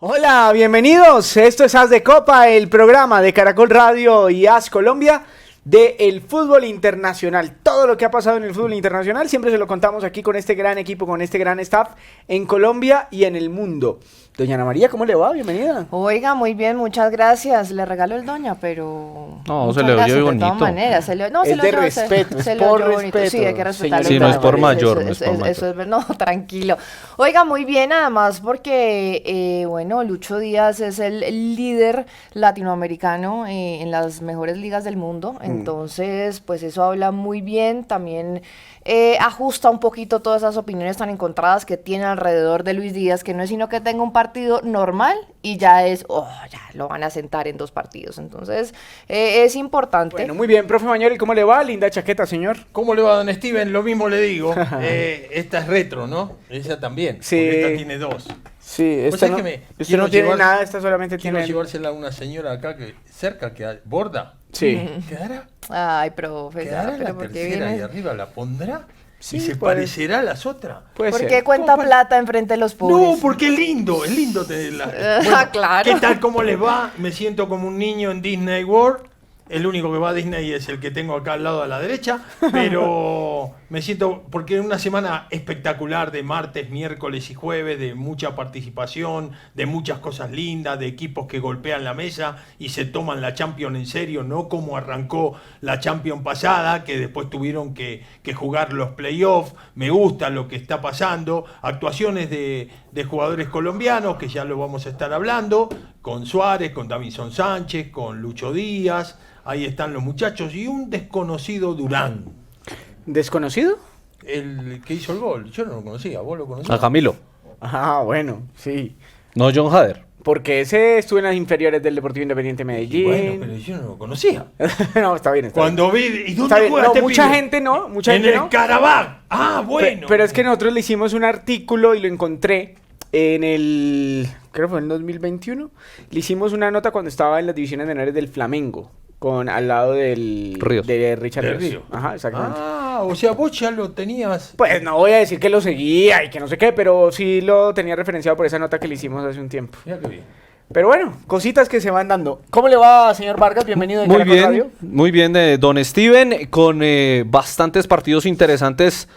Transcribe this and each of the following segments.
Hola, bienvenidos. Esto es As de Copa, el programa de Caracol Radio y As Colombia del fútbol internacional. Todo lo que ha pasado en el fútbol internacional siempre se lo contamos aquí con este gran equipo, con este gran staff en Colombia y en el mundo. Doña Ana María, ¿cómo le va? Bienvenida. Oiga, muy bien, muchas gracias. Le regaló el doña, pero... No, se le oyó bonito. De todas maneras, se le es de respeto, es por respeto. Sí, hay que respetarlo. Sí, no es por mayor, no es por mayor. Eso es verdad, no, tranquilo. Oiga, muy bien, además, porque, bueno, Lucho Díaz es el líder latinoamericano en las mejores ligas del mundo. Entonces, pues eso habla muy bien. También ajusta un poquito todas esas opiniones tan encontradas que tiene alrededor de Luis Díaz, que no es sino que tenga un partido normal y ya es, ya lo van a sentar en 2 partidos. Entonces, es importante. Bueno, muy bien, profe Mañori, ¿cómo le va? Linda chaqueta, señor. ¿Cómo le va, don Steven? Lo mismo le digo. Esta es retro, ¿no? Esa también. Sí. Porque esta tiene 2. Sí, esta no, usted no tiene nada, esta solamente quiero tiene... llevársela a una señora acá que cerca, que borda. Sí. ¿Quedará? Ay, profe, ¿Quedará pero la ¿por qué tercera viene? y arriba la pondrá? Sí, ¿Y se puede- parecerá a las otras? Puede ¿Por ser. qué cuenta plata enfrente de los pobres? No, porque es lindo tenerla. Claro. ¿Qué tal? ¿Cómo les va? Me siento como un niño en Disney World. El único que va a Disney es el que tengo acá al lado a la derecha, pero me siento, porque es una semana espectacular de martes, miércoles y jueves, de mucha participación, de muchas cosas lindas, de equipos que golpean la mesa y se toman la Champions en serio, no como arrancó la Champions pasada, que después tuvieron que jugar los playoffs. Me gusta lo que está pasando, actuaciones de jugadores colombianos, que ya lo vamos a estar hablando, con Suárez, con Davinson Sánchez, con Lucho Díaz. Ahí están los muchachos y un desconocido Durán. ¿Desconocido? El que hizo el gol. Yo no lo conocía, ¿vos lo conocías? A Camilo, Ah, bueno, sí. no John Hader. Porque ese estuvo en las inferiores del Deportivo Independiente Medellín. Bueno, pero yo no lo conocía. No, está bien, está bien. Cuando vi... ¿Y Está dónde bien. juega No, este mucha pibe? gente no, mucha En gente el no. Carabao. Ah, bueno. Pero es que nosotros le hicimos un artículo y lo encontré en creo que fue en 2021. Le hicimos una nota cuando estaba en las divisiones menores del Flamengo, al lado del Ríos. de Richard Del Ríos. Río. Ajá, exactamente. Ah, o sea, vos ya lo tenías... Pues no voy a decir que lo seguía y que no sé qué, pero sí lo tenía referenciado por esa nota que le hicimos hace un tiempo. Mira qué bien. Pero bueno, cositas que se van dando. ¿Cómo le va, señor Vargas? Bienvenido de Muy Caracol Radio. bien, don Steven, con bastantes partidos interesantes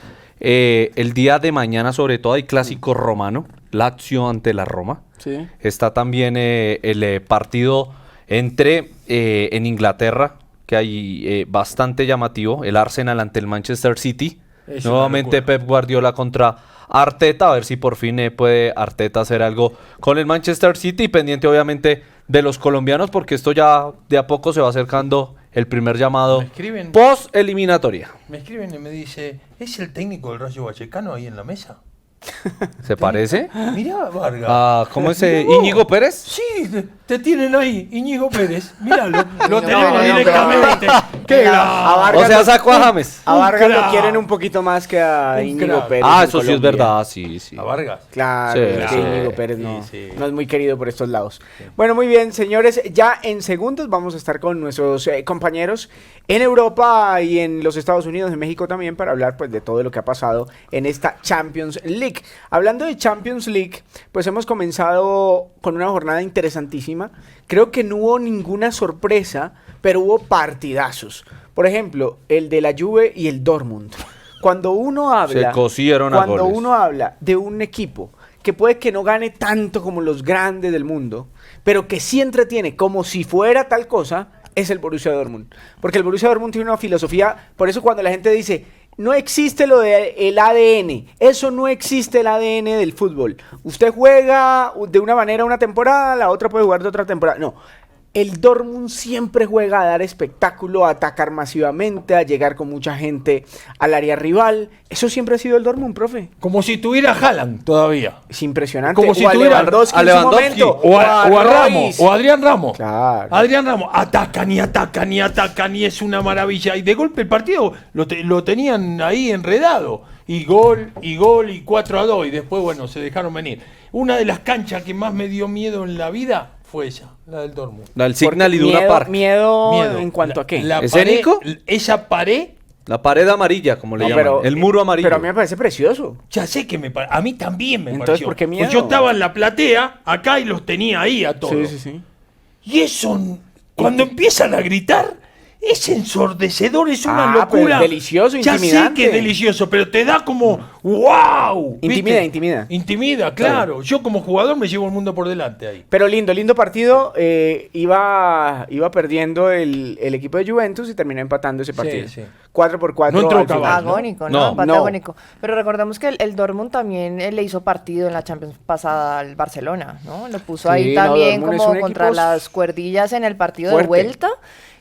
el día de mañana, sobre todo hay clásico romano, Lazio ante la Roma. Sí. Está también el partido entre en Inglaterra, que hay bastante llamativo, el Arsenal ante el Manchester City. Es Nuevamente una locura. Pep Guardiola contra Arteta, a ver si por fin puede Arteta hacer algo con el Manchester City, pendiente obviamente de los colombianos, porque esto ya de a poco se va acercando el primer llamado Me escriben. post eliminatoria. Me escriben y me dice, ¿es el técnico del Rayo Vallecano ahí en la mesa? ¿Se parece? Mirá, Vargas. Ah, ¿cómo es Mirá vos. Íñigo Pérez? Sí, te tienen ahí, Íñigo Pérez. Míralo, lo No, tenemos no, directamente. ¡Qué A grande! Vargas O sea, lo- sacó a James. A Un Vargas lo crack. quieren un poquito más que a Un Íñigo crack. Pérez. Ah, en eso sí es Colombia. verdad, sí. A Vargas. Claro, Sí, es que sí. Íñigo Pérez no, Sí, sí. no es muy querido por estos lados. Bueno, muy bien, señores, ya en segundos vamos a estar con nuestros compañeros en Europa y en los Estados Unidos, en México también, para hablar pues de todo lo que ha pasado en esta Champions League. Hablando de Champions League, pues hemos comenzado con una jornada interesantísima. Creo que no hubo ninguna sorpresa, pero hubo partidazos. Por ejemplo, el de la Juve y el Dortmund. Cuando uno habla, Se cosieron a cuando goles. uno habla de un equipo que puede que no gane tanto como los grandes del mundo, pero que sí entretiene como si fuera tal cosa, es el Borussia Dortmund. Porque el Borussia Dortmund tiene una filosofía, por eso cuando la gente dice, no existe lo del ADN, eso no existe el ADN del fútbol. Usted juega de una manera una temporada, la otra puede jugar de otra temporada. No. El Dortmund siempre juega a dar espectáculo, a atacar masivamente, a llegar con mucha gente al área rival. Eso siempre ha sido el Dortmund, profe. Como si tuviera Haaland todavía. Es impresionante. Como si O a tuviera Lewandowski a en su Lewandowski, momento, O a Ramos, Royce. o a Adrián Ramos. Claro. Adrián Ramos, atacan y atacan y atacan y es una maravilla. Y de golpe el partido lo tenían ahí enredado. Y gol, y 4-2. Y después, bueno, se dejaron venir. Una de las canchas que más me dio miedo en la vida fue esa, la del Dortmund. La del Signal Porque Iduna Park. miedo en cuanto a qué. La ¿Escénico? esa pared La pared amarilla, como le No, llaman. pero- El muro amarillo. Pero a mí me parece precioso. Ya sé que a mí también me Entonces, pareció. ¿por qué miedo? Pues yo estaba en la platea, acá, y los tenía ahí a todos. Sí. Y eso, cuando empiezan a gritar, es ensordecedor, es una Ah, pero locura. es delicioso, Ya sé intimidante. que es delicioso, pero te da como ¡wow! Intimida. Intimida, claro. Yo como jugador me llevo el mundo por delante ahí. Pero lindo partido. Iba perdiendo el equipo de Juventus y terminó empatando ese partido. Sí. 4-4. No entró al final. Cavani. Agónico, No. ¿no? Empate No. agónico. Pero recordemos que el Dortmund también le hizo partido en la Champions pasada al Barcelona, ¿no? Lo puso Sí, ahí no, también Dortmund es como un contra equipo las cuerdillas en el partido fuerte. de vuelta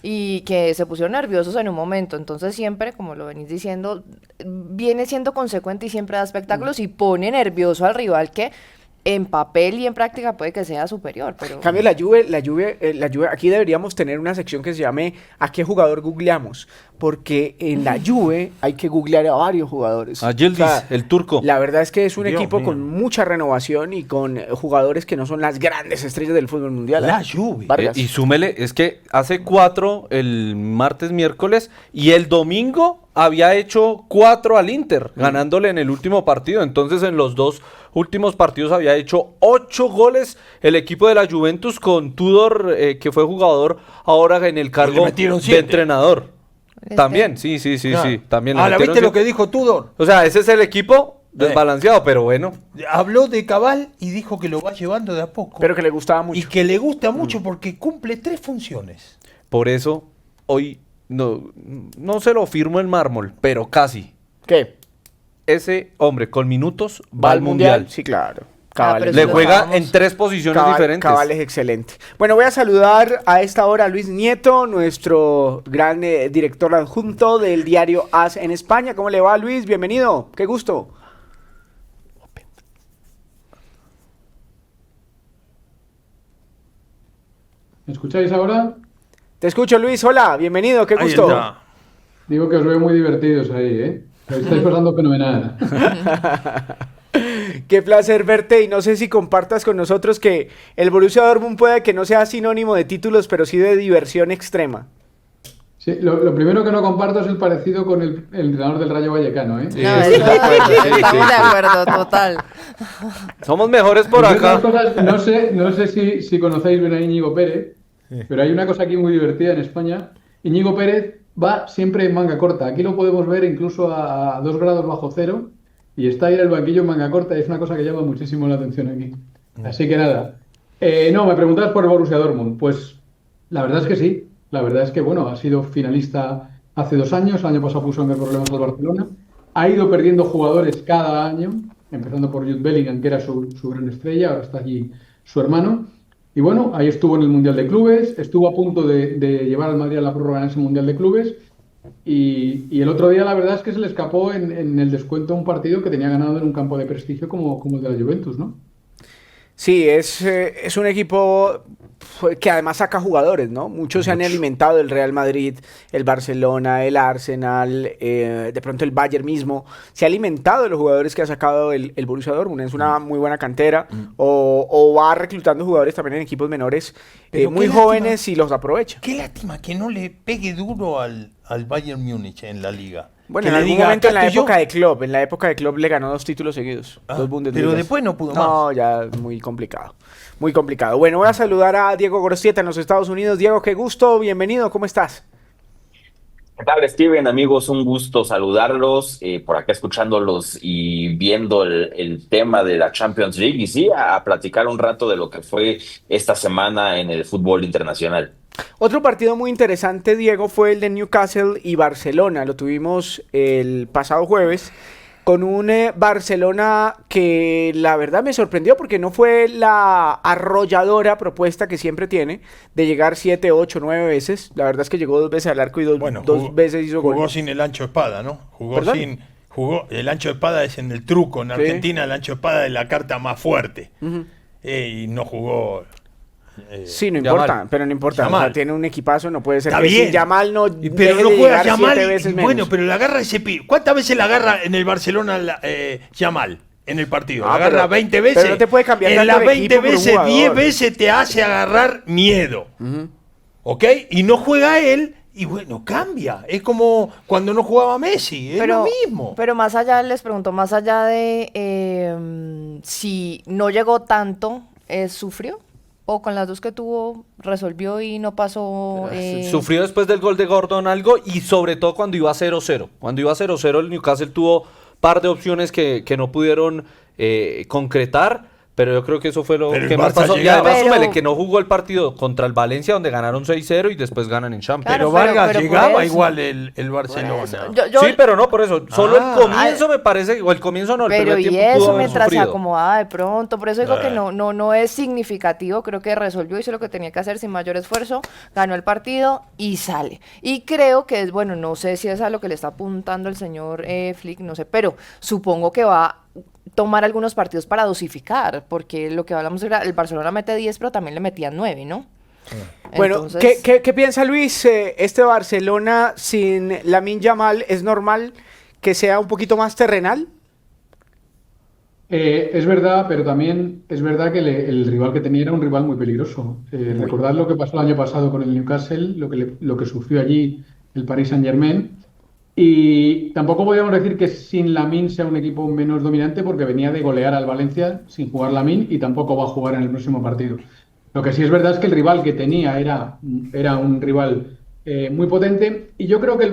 y que se pusieron nerviosos en un momento. Entonces siempre, como lo venís diciendo, viene siendo consecuente y siempre da espectáculos y pone nervioso al rival que en papel y en práctica puede que sea superior, pero... En cambio, la Juve, aquí deberíamos tener una sección que se llame ¿a qué jugador googleamos? Porque en la Juve hay que googlear a varios jugadores. A Yildiz, el turco. La verdad es que es un Dios equipo mío. con mucha renovación y con jugadores que no son las grandes estrellas del fútbol mundial. La Juve. Vargas. Y súmele, es que hace 4 el martes, miércoles, y el domingo había hecho 4 al Inter, ganándole en el último partido. Entonces, en los 2 últimos partidos había hecho 8 goles el equipo de la Juventus con Tudor, que fue jugador ahora en el cargo metieron de 7. entrenador. Este- También, sí. Claro. También le Ahora, metieron ¿viste lo 7. que dijo Tudor? O sea, ese es el equipo desbalanceado, pero bueno. Habló de Cabal y dijo que lo va llevando de a poco. Pero que le gustaba mucho. Y que le gusta mucho porque cumple 3 funciones. Por eso, hoy no se lo firmo en mármol, pero casi. ¿Qué? Ese hombre con minutos va al mundial. Sí, claro. Ah, Cabal, pero Le sí lo juega sabemos. en 3 posiciones diferentes. Cabal es excelente. Bueno, voy a saludar a esta hora a Luis Nieto, nuestro gran director adjunto del diario AS en España. ¿Cómo le va, Luis? Bienvenido. Qué gusto. ¿Me escucháis ahora? Te escucho, Luis. Hola, bienvenido. Qué Ahí gusto. está. Digo que os veo muy divertidos ahí, ¿eh? Lo estáis pasando fenomenal. Qué placer verte y no sé si compartas con nosotros que el Borussia Dortmund puede que no sea sinónimo de títulos, pero sí de diversión extrema. Sí, lo primero que no comparto es el parecido con el entrenador del Rayo Vallecano, ¿eh? Sí, No, estoy de acuerdo, sí, estamos sí, de sí. acuerdo, total. Somos mejores por Entre otras acá. cosas, no sé si conocéis bien a Íñigo Pérez, pero hay una cosa aquí muy divertida en España. Íñigo Pérez va siempre en manga corta. Aquí lo podemos ver incluso a 2 grados bajo cero y está ahí en el banquillo en manga corta. Es una cosa que llama muchísimo la atención aquí. Así que nada. No, me preguntabas por el Borussia Dortmund. Pues la verdad es que sí. La verdad es que, bueno, ha sido finalista hace 2 años. El año pasado puso en el problemas al Barcelona. Ha ido perdiendo jugadores cada año, empezando por Jude Bellingham, que era su gran estrella. Ahora está allí su hermano. Y bueno, ahí estuvo en el Mundial de Clubes, estuvo a punto de llevar al Madrid a la prórroga en ese Mundial de Clubes y el otro día la verdad es que se le escapó en el descuento un partido que tenía ganado en un campo de prestigio como el de la Juventus, ¿no? Sí, es un equipo que además saca jugadores, ¿no? Muchos se han alimentado del Real Madrid, el Barcelona, el Arsenal, de pronto el Bayern mismo. Se ha alimentado de los jugadores que ha sacado el Borussia Dortmund. Es una muy buena cantera. O va reclutando jugadores también en equipos menores Pero muy qué lástima. jóvenes y los aprovecha. Qué lástima que no le pegue duro al Bayern Múnich en la liga. Bueno, Que en le algún diga, momento en "Acá la estoy yo". época de Klopp le ganó 2 títulos seguidos, Ah, 2 Bundesligas. pero después no pudo No, más. ya muy complicado, muy complicado. Bueno, voy a saludar a Diego Gorostieta en los Estados Unidos. Diego, qué gusto, bienvenido, ¿cómo estás? ¿Qué tal, Steven? Amigos, un gusto saludarlos, por acá escuchándolos y viendo el tema de la Champions League y sí, a platicar un rato de lo que fue esta semana en el fútbol internacional. Otro partido muy interesante, Diego, fue el de Newcastle y Barcelona. Lo tuvimos el pasado jueves con un Barcelona que la verdad me sorprendió porque no fue la arrolladora propuesta que siempre tiene de llegar 7, 8, 9 veces. La verdad es que llegó 2 veces al arco y dos Jugó, veces hizo jugó gol. sin el ancho de espada, ¿no? ¿Perdón? Jugó, el ancho de espada es en el truco. En Sí. Argentina el ancho de espada es la carta más fuerte. Ujú. Y no jugó. Sí, no Yamal. importa, pero no importa. O sea, Yamal. tiene un equipazo, no puede ser Está que bien. si Yamal no Pero deje no de juega llegar Yamal. 7 veces menos. Bueno, pero la agarra ese pibe. ¿Cuántas veces la agarra en el Barcelona Yamal en el partido? La agarra pero- 20 pero veces. no te puede cambiar en tanto las el 20 equipo por un veces, 10 jugador. veces te hace agarrar miedo. Ujú. ¿Ok? Y no juega él y bueno, cambia. Es como cuando no jugaba Messi, es lo mismo. Pero más allá, les pregunto, más allá de si no llegó tanto, ¿sufrió? ¿O con las dos que tuvo resolvió y no pasó? Sufrió después del gol de Gordon algo y sobre todo cuando iba 0-0. Cuando iba 0-0 el Newcastle tuvo par de opciones que no pudieron concretar. Pero yo creo que eso fue lo Pero que el más Barça pasó. Y llegaba. además, súmele que no jugó el partido contra el Valencia, donde ganaron 6-0 y después ganan en Champions. Pero Claro, Vargas pero por llegaba eso. igual el Barcelona. Sí, pero no por eso. Solo el comienzo Ay. me parece, o el comienzo no, el Pero primer y tiempo pudo eso haber mientras se sufrido. acomodaba de pronto, por eso digo que no es significativo, creo que resolvió, hizo lo que tenía que hacer sin mayor esfuerzo, ganó el partido y sale. Y creo que es, bueno, no sé si es a lo que le está apuntando el señor Flick, no sé, pero supongo que va a tomar algunos partidos para dosificar, porque lo que hablamos era, el Barcelona mete 10, pero también le metían 9, ¿no? Bueno, Entonces, ¿qué piensa Luis? Este Barcelona sin Lamine Yamal, ¿es normal que sea un poquito más terrenal? Es verdad, pero también es verdad que el rival que tenía era un rival muy peligroso. Recordad lo que pasó el año pasado con el Newcastle, lo que sufrió allí el Paris Saint-Germain. Y tampoco podríamos decir que sin Lamine sea un equipo menos dominante porque venía de golear al Valencia sin jugar Lamine y tampoco va a jugar en el próximo partido. Lo que sí es verdad es que el rival que tenía era un rival muy potente y yo creo que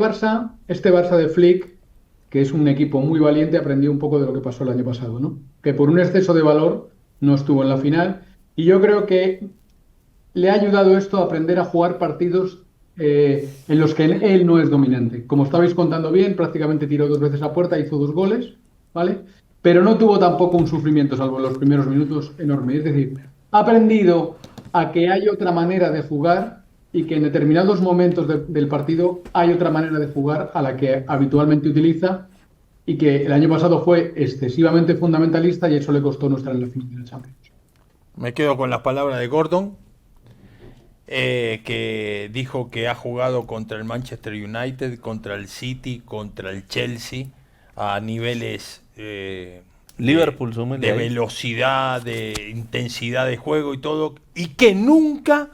este Barça de Flick, que es un equipo muy valiente, aprendió un poco de lo que pasó el año pasado, ¿no? Que por un exceso de valor no estuvo en la final y yo creo que le ha ayudado esto a aprender a jugar partidos en los que él no es dominante. Como estabais contando bien, prácticamente tiró 2 veces a puerta, hizo 2 goles, ¿vale? Pero no tuvo tampoco un sufrimiento, salvo en los primeros minutos, enorme. Es decir, ha aprendido a que hay otra manera de jugar y que en determinados momentos del partido hay otra manera de jugar a la que habitualmente utiliza y que el año pasado fue excesivamente fundamentalista y eso le costó no estar en la final de la Champions. Me quedo con las palabras de Gordon, que dijo que ha jugado contra el Manchester United, contra el City, contra el Chelsea, a niveles Liverpool, súmele de ahí. velocidad, de intensidad de juego y todo, y que nunca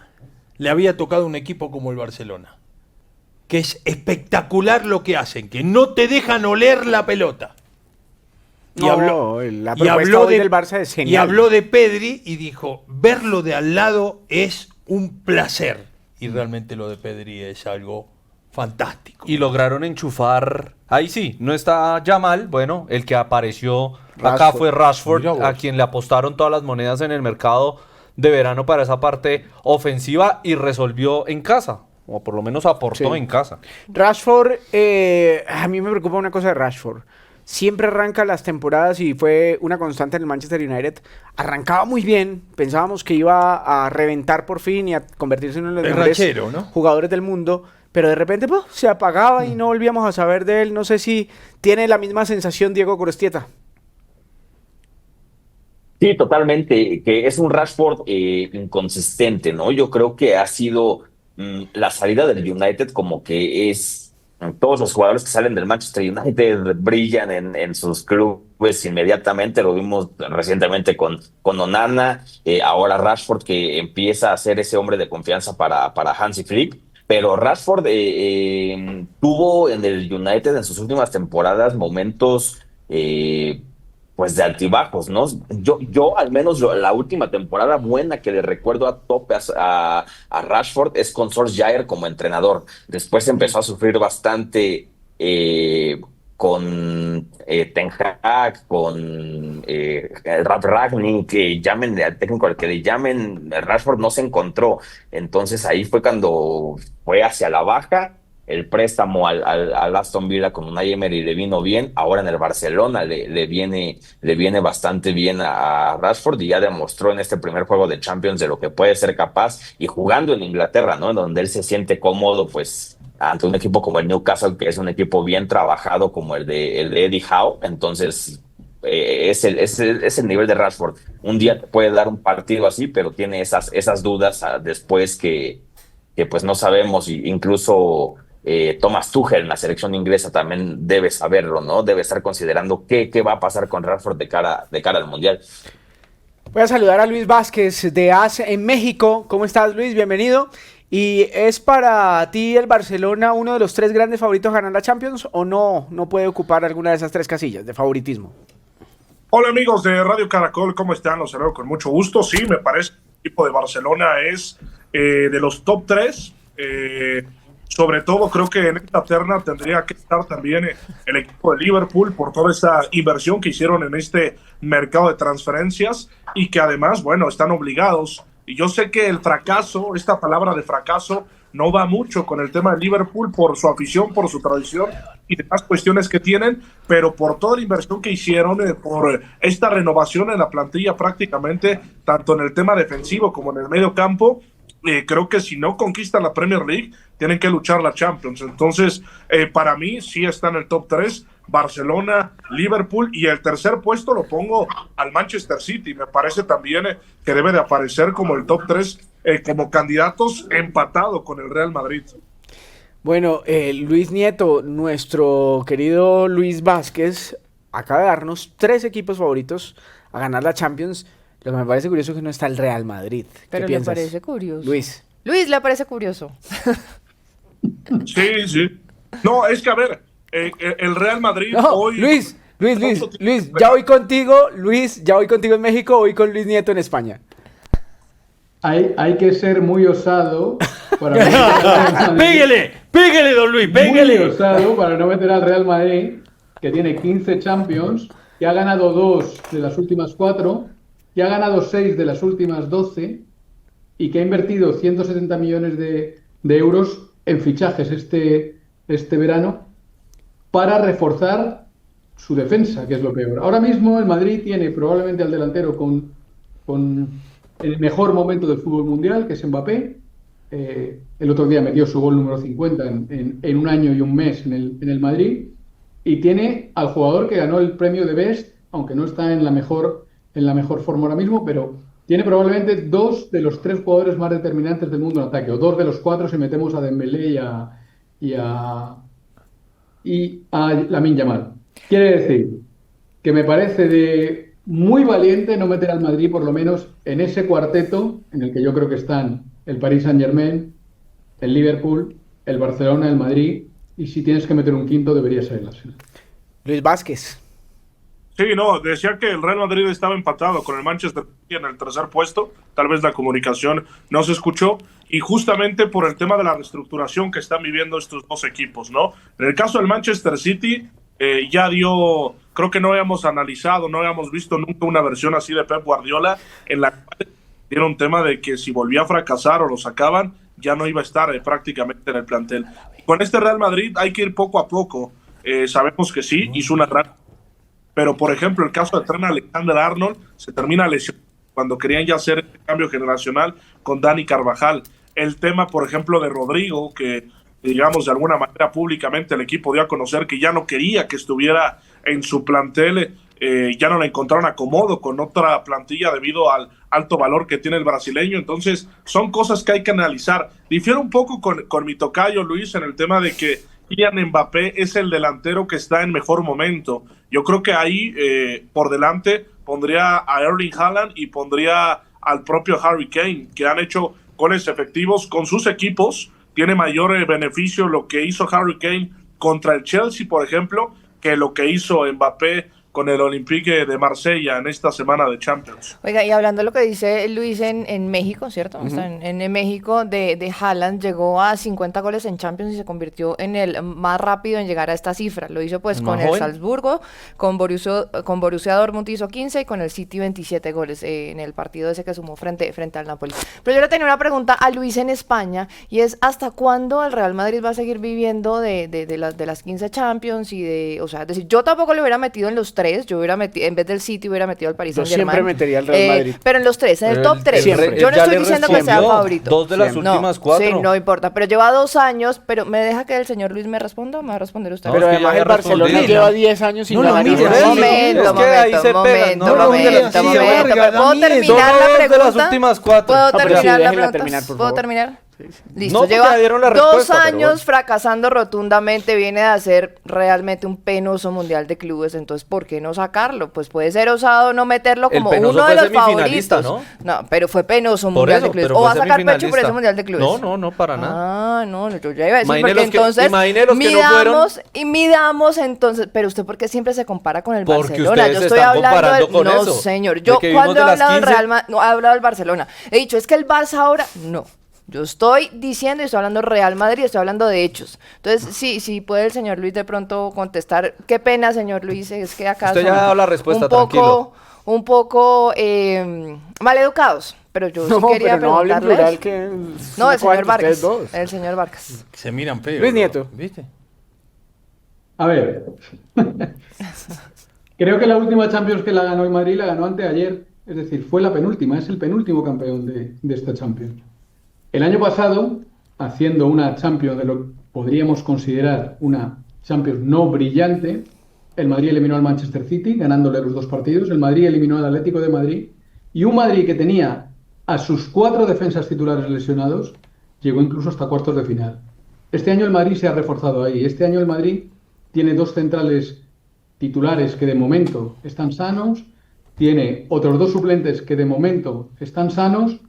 le había tocado un equipo como el Barcelona. Que es espectacular lo que hacen, que no te dejan oler la pelota. La propuesta hoy del Barça es genial. Y habló de Pedri y dijo, verlo de al lado es un placer. Y realmente lo de Pedri es algo fantástico. Y lograron enchufar. Ahí sí, no está Yamal. Bueno, el que apareció acá Rashford. fue Rashford, Mira vos. a quien le apostaron todas las monedas en el mercado de verano para esa parte ofensiva y resolvió en casa. O por lo menos aportó Sí. en casa. Rashford, a mí me preocupa una cosa de Rashford. Siempre arranca las temporadas y fue una constante en el Manchester United. Arrancaba muy bien, pensábamos que iba a reventar por fin y a convertirse en uno de los Es mejores rachero, ¿no? jugadores del mundo, pero de repente se apagaba y no volvíamos a saber de él. No sé si tiene la misma sensación Diego Corostieta. Sí, totalmente, que es un Rashford inconsistente, ¿no? Yo creo que ha sido la salida del United como que es, todos los jugadores que salen del Manchester United brillan en sus clubes inmediatamente, lo vimos recientemente con Onana, ahora Rashford que empieza a ser ese hombre de confianza para Hansi Flick. Pero Rashford tuvo en el United en sus últimas temporadas momentos pues de altibajos, ¿no? Yo al menos la última temporada buena que le recuerdo a tope a Rashford es con Solskjaer como entrenador. Después empezó a sufrir bastante con Ten Hag, con Ralf Rangnick, que llamen al técnico al que le llamen, Rashford no se encontró. Entonces ahí fue cuando fue hacia la baja. El préstamo al Aston Villa con Unai Emery le vino bien. Ahora en el Barcelona le viene bastante bien a Rashford y ya demostró en este primer juego de Champions de lo que puede ser capaz y jugando en Inglaterra, ¿no? En donde él se siente cómodo, pues ante un equipo como el Newcastle, que es un equipo bien trabajado como el de Eddie Howe. Entonces es el nivel de Rashford. Un día te puede dar un partido así, pero tiene esas dudas después que pues no sabemos, incluso Thomas Tuchel en la selección inglesa también debe saberlo, ¿no? Debe estar considerando qué va a pasar con Rashford de cara al Mundial. Voy a saludar a Luis Vázquez de AS en México. ¿Cómo estás, Luis? Bienvenido. ¿Y es para ti el Barcelona uno de los 3 grandes favoritos a ganar la Champions o no puede ocupar alguna de esas 3 casillas de favoritismo? Hola amigos de Radio Caracol, ¿cómo están? Los saludo con mucho gusto. Sí, me parece que el equipo de Barcelona es de los top 3. Sobre todo creo que en esta terna tendría que estar también el equipo de Liverpool por toda esa inversión que hicieron en este mercado de transferencias y que además, bueno, están obligados. Y yo sé que el fracaso, esta palabra de fracaso, no va mucho con el tema de Liverpool por su afición, por su tradición y demás cuestiones que tienen, pero por toda la inversión que hicieron, por esta renovación en la plantilla prácticamente, tanto en el tema defensivo como en el medio campo, creo que si no conquistan la Premier League, tienen que luchar la Champions. Entonces, para mí, sí está en el top 3, Barcelona, Liverpool, y el tercer puesto lo pongo al Manchester City. Me parece también que debe de aparecer como el top 3, como candidatos empatado con el Real Madrid. Bueno, Luis Nieto, nuestro querido Luis Vázquez, acaba de darnos 3 equipos favoritos a ganar la Champions. Lo que me parece curioso es que no está el Real Madrid. Pero ¿Qué le piensas, parece curioso. Luis? Luis, ¿le parece curioso? Sí. No, es que a ver, el Real Madrid No, hoy... Luis, ya voy contigo, en México, voy con Luis Nieto en España. Hay que ser muy osado para no meter al Real Madrid. Pégale, don Luis, Muy pégale. osado para no meter al Real Madrid, que tiene 15 Champions, que ha ganado 2 de las últimas 4, que ha ganado 6 de las últimas 12 y que ha invertido 170 millones de euros en fichajes este verano para reforzar su defensa, que es lo peor. Ahora mismo el Madrid tiene probablemente al delantero con el mejor momento del fútbol mundial, que es Mbappé. El otro día metió su gol número 50 en un año y un mes en el Madrid. Y tiene al jugador que ganó el premio de Best, aunque no está en la mejor forma ahora mismo, pero tiene probablemente 2 de los 3 jugadores más determinantes del mundo en ataque, o 2 de los 4 si metemos a Dembélé y a Lamine Yamal. Quiere decir que me parece de muy valiente no meter al Madrid por lo menos en ese cuarteto en el que yo creo que están el Paris Saint-Germain, el Liverpool, el Barcelona, el Madrid, y si tienes que meter un quinto debería ser el Arsenal. Luis Vázquez. Sí, no, decía que el Real Madrid estaba empatado con el Manchester City en el tercer puesto, tal vez la comunicación no se escuchó, y justamente por el tema de la reestructuración que están viviendo estos dos equipos, ¿no? En el caso del Manchester City, creo que no habíamos analizado, no habíamos visto nunca una versión así de Pep Guardiola, en la cual era un tema de que si volvía a fracasar o lo sacaban, ya no iba a estar prácticamente en el plantel. Con este Real Madrid hay que ir poco a poco, sabemos que sí, hizo una gran... Pero, por ejemplo, el caso de Trent Alexander-Arnold se termina lesionando cuando querían ya hacer el cambio generacional con Dani Carvajal. El tema, por ejemplo, de Rodrigo, que, digamos, de alguna manera públicamente el equipo dio a conocer que ya no quería que estuviera en su plantel, ya no le encontraron acomodo con otra plantilla debido al alto valor que tiene el brasileño. Entonces, son cosas que hay que analizar. Difiero un poco con mi tocayo, Luis, en el tema de que Kylian Mbappé es el delantero que está en mejor momento. Yo creo que ahí por delante pondría a Erling Haaland y pondría al propio Harry Kane, que han hecho goles efectivos con sus equipos. Tiene mayor beneficio lo que hizo Harry Kane contra el Chelsea, por ejemplo, que lo que hizo Mbappé con el Olympique de Marsella en esta semana de Champions. Oiga, y hablando de lo que dice Luis en México, ¿cierto? Uh-huh. En México, de Haaland llegó a 50 goles en Champions y se convirtió en el más rápido en llegar a esta cifra. Lo hizo pues con el Salzburgo, con Borussia Dortmund hizo 15 y con el City 27 goles en el partido ese que sumó frente al Napoli. Pero yo le tenía una pregunta a Luis en España y es ¿hasta cuándo el Real Madrid va a seguir viviendo de las 15 Champions? O sea, es decir, yo tampoco le hubiera metido en los 3. Yo hubiera metido, en vez del City hubiera metido al Paris Saint-Germain. Yo siempre metería al Real Madrid. Pero en los 3, en el top 3. Yo no estoy diciendo que sea favorito. 2 de las últimas 4. Sí, no importa. Pero lleva 2 años, pero ¿me deja que el señor Luis me responda o me va a responder usted? Pero además el Barcelona lleva 10 años sin ganar. Momento. ¿Puedo terminar la pregunta? ¿Puedo terminar la pregunta? ¿Puedo terminar? Listo, porque lleva ya dieron la 2 respuesta, pero años bueno. fracasando rotundamente, viene de hacer realmente un penoso mundial de clubes, entonces ¿por qué no sacarlo? Pues puede ser osado no meterlo El como penoso uno fue de los semifinalista, favoritos. No, pero fue penoso Por mundial eso, de clubes. pero ¿O fue va a sacar pecho por semifinalista. ese mundial de clubes? No, para nada. Ah, no, yo ya iba a decir, Imagine porque los que- entonces imagine los que no midamos y midamos entonces, pero usted ¿por qué siempre se compara con el Porque Barcelona? ustedes Yo se estoy están hablando comparando con no, eso. señor, De yo que vimos cuando he de las hablado del 15. no, he hablado del Barcelona, he dicho, es que el Barça ahora, no. Yo estoy diciendo y estoy hablando Real Madrid, estoy hablando de hechos. Entonces, sí puede el señor Luis de pronto contestar. Qué pena, señor Luis, es que acá Usted ya son ha dado la respuesta, un poco maleducados. Pero yo sí quería pero no hable en preguntarles. plural que... No, el señor ustedes Vargas. dos. El señor Vargas. Se miran feo. Luis Nieto. ¿Viste? A ver, creo que la última Champions que la ganó el Madrid la ganó anteayer, es decir, fue la penúltima, es el penúltimo campeón de esta Champions. El año pasado, haciendo una Champions de lo que podríamos considerar una Champions no brillante, el Madrid eliminó al Manchester City, ganándole los 2 partidos, el Madrid eliminó al Atlético de Madrid, y un Madrid que tenía a sus 4 defensas titulares lesionados, llegó incluso hasta cuartos de final. Este año el Madrid se ha reforzado ahí, este año el Madrid tiene 2 centrales titulares que de momento están sanos, tiene otros 2 suplentes que de momento están sanos,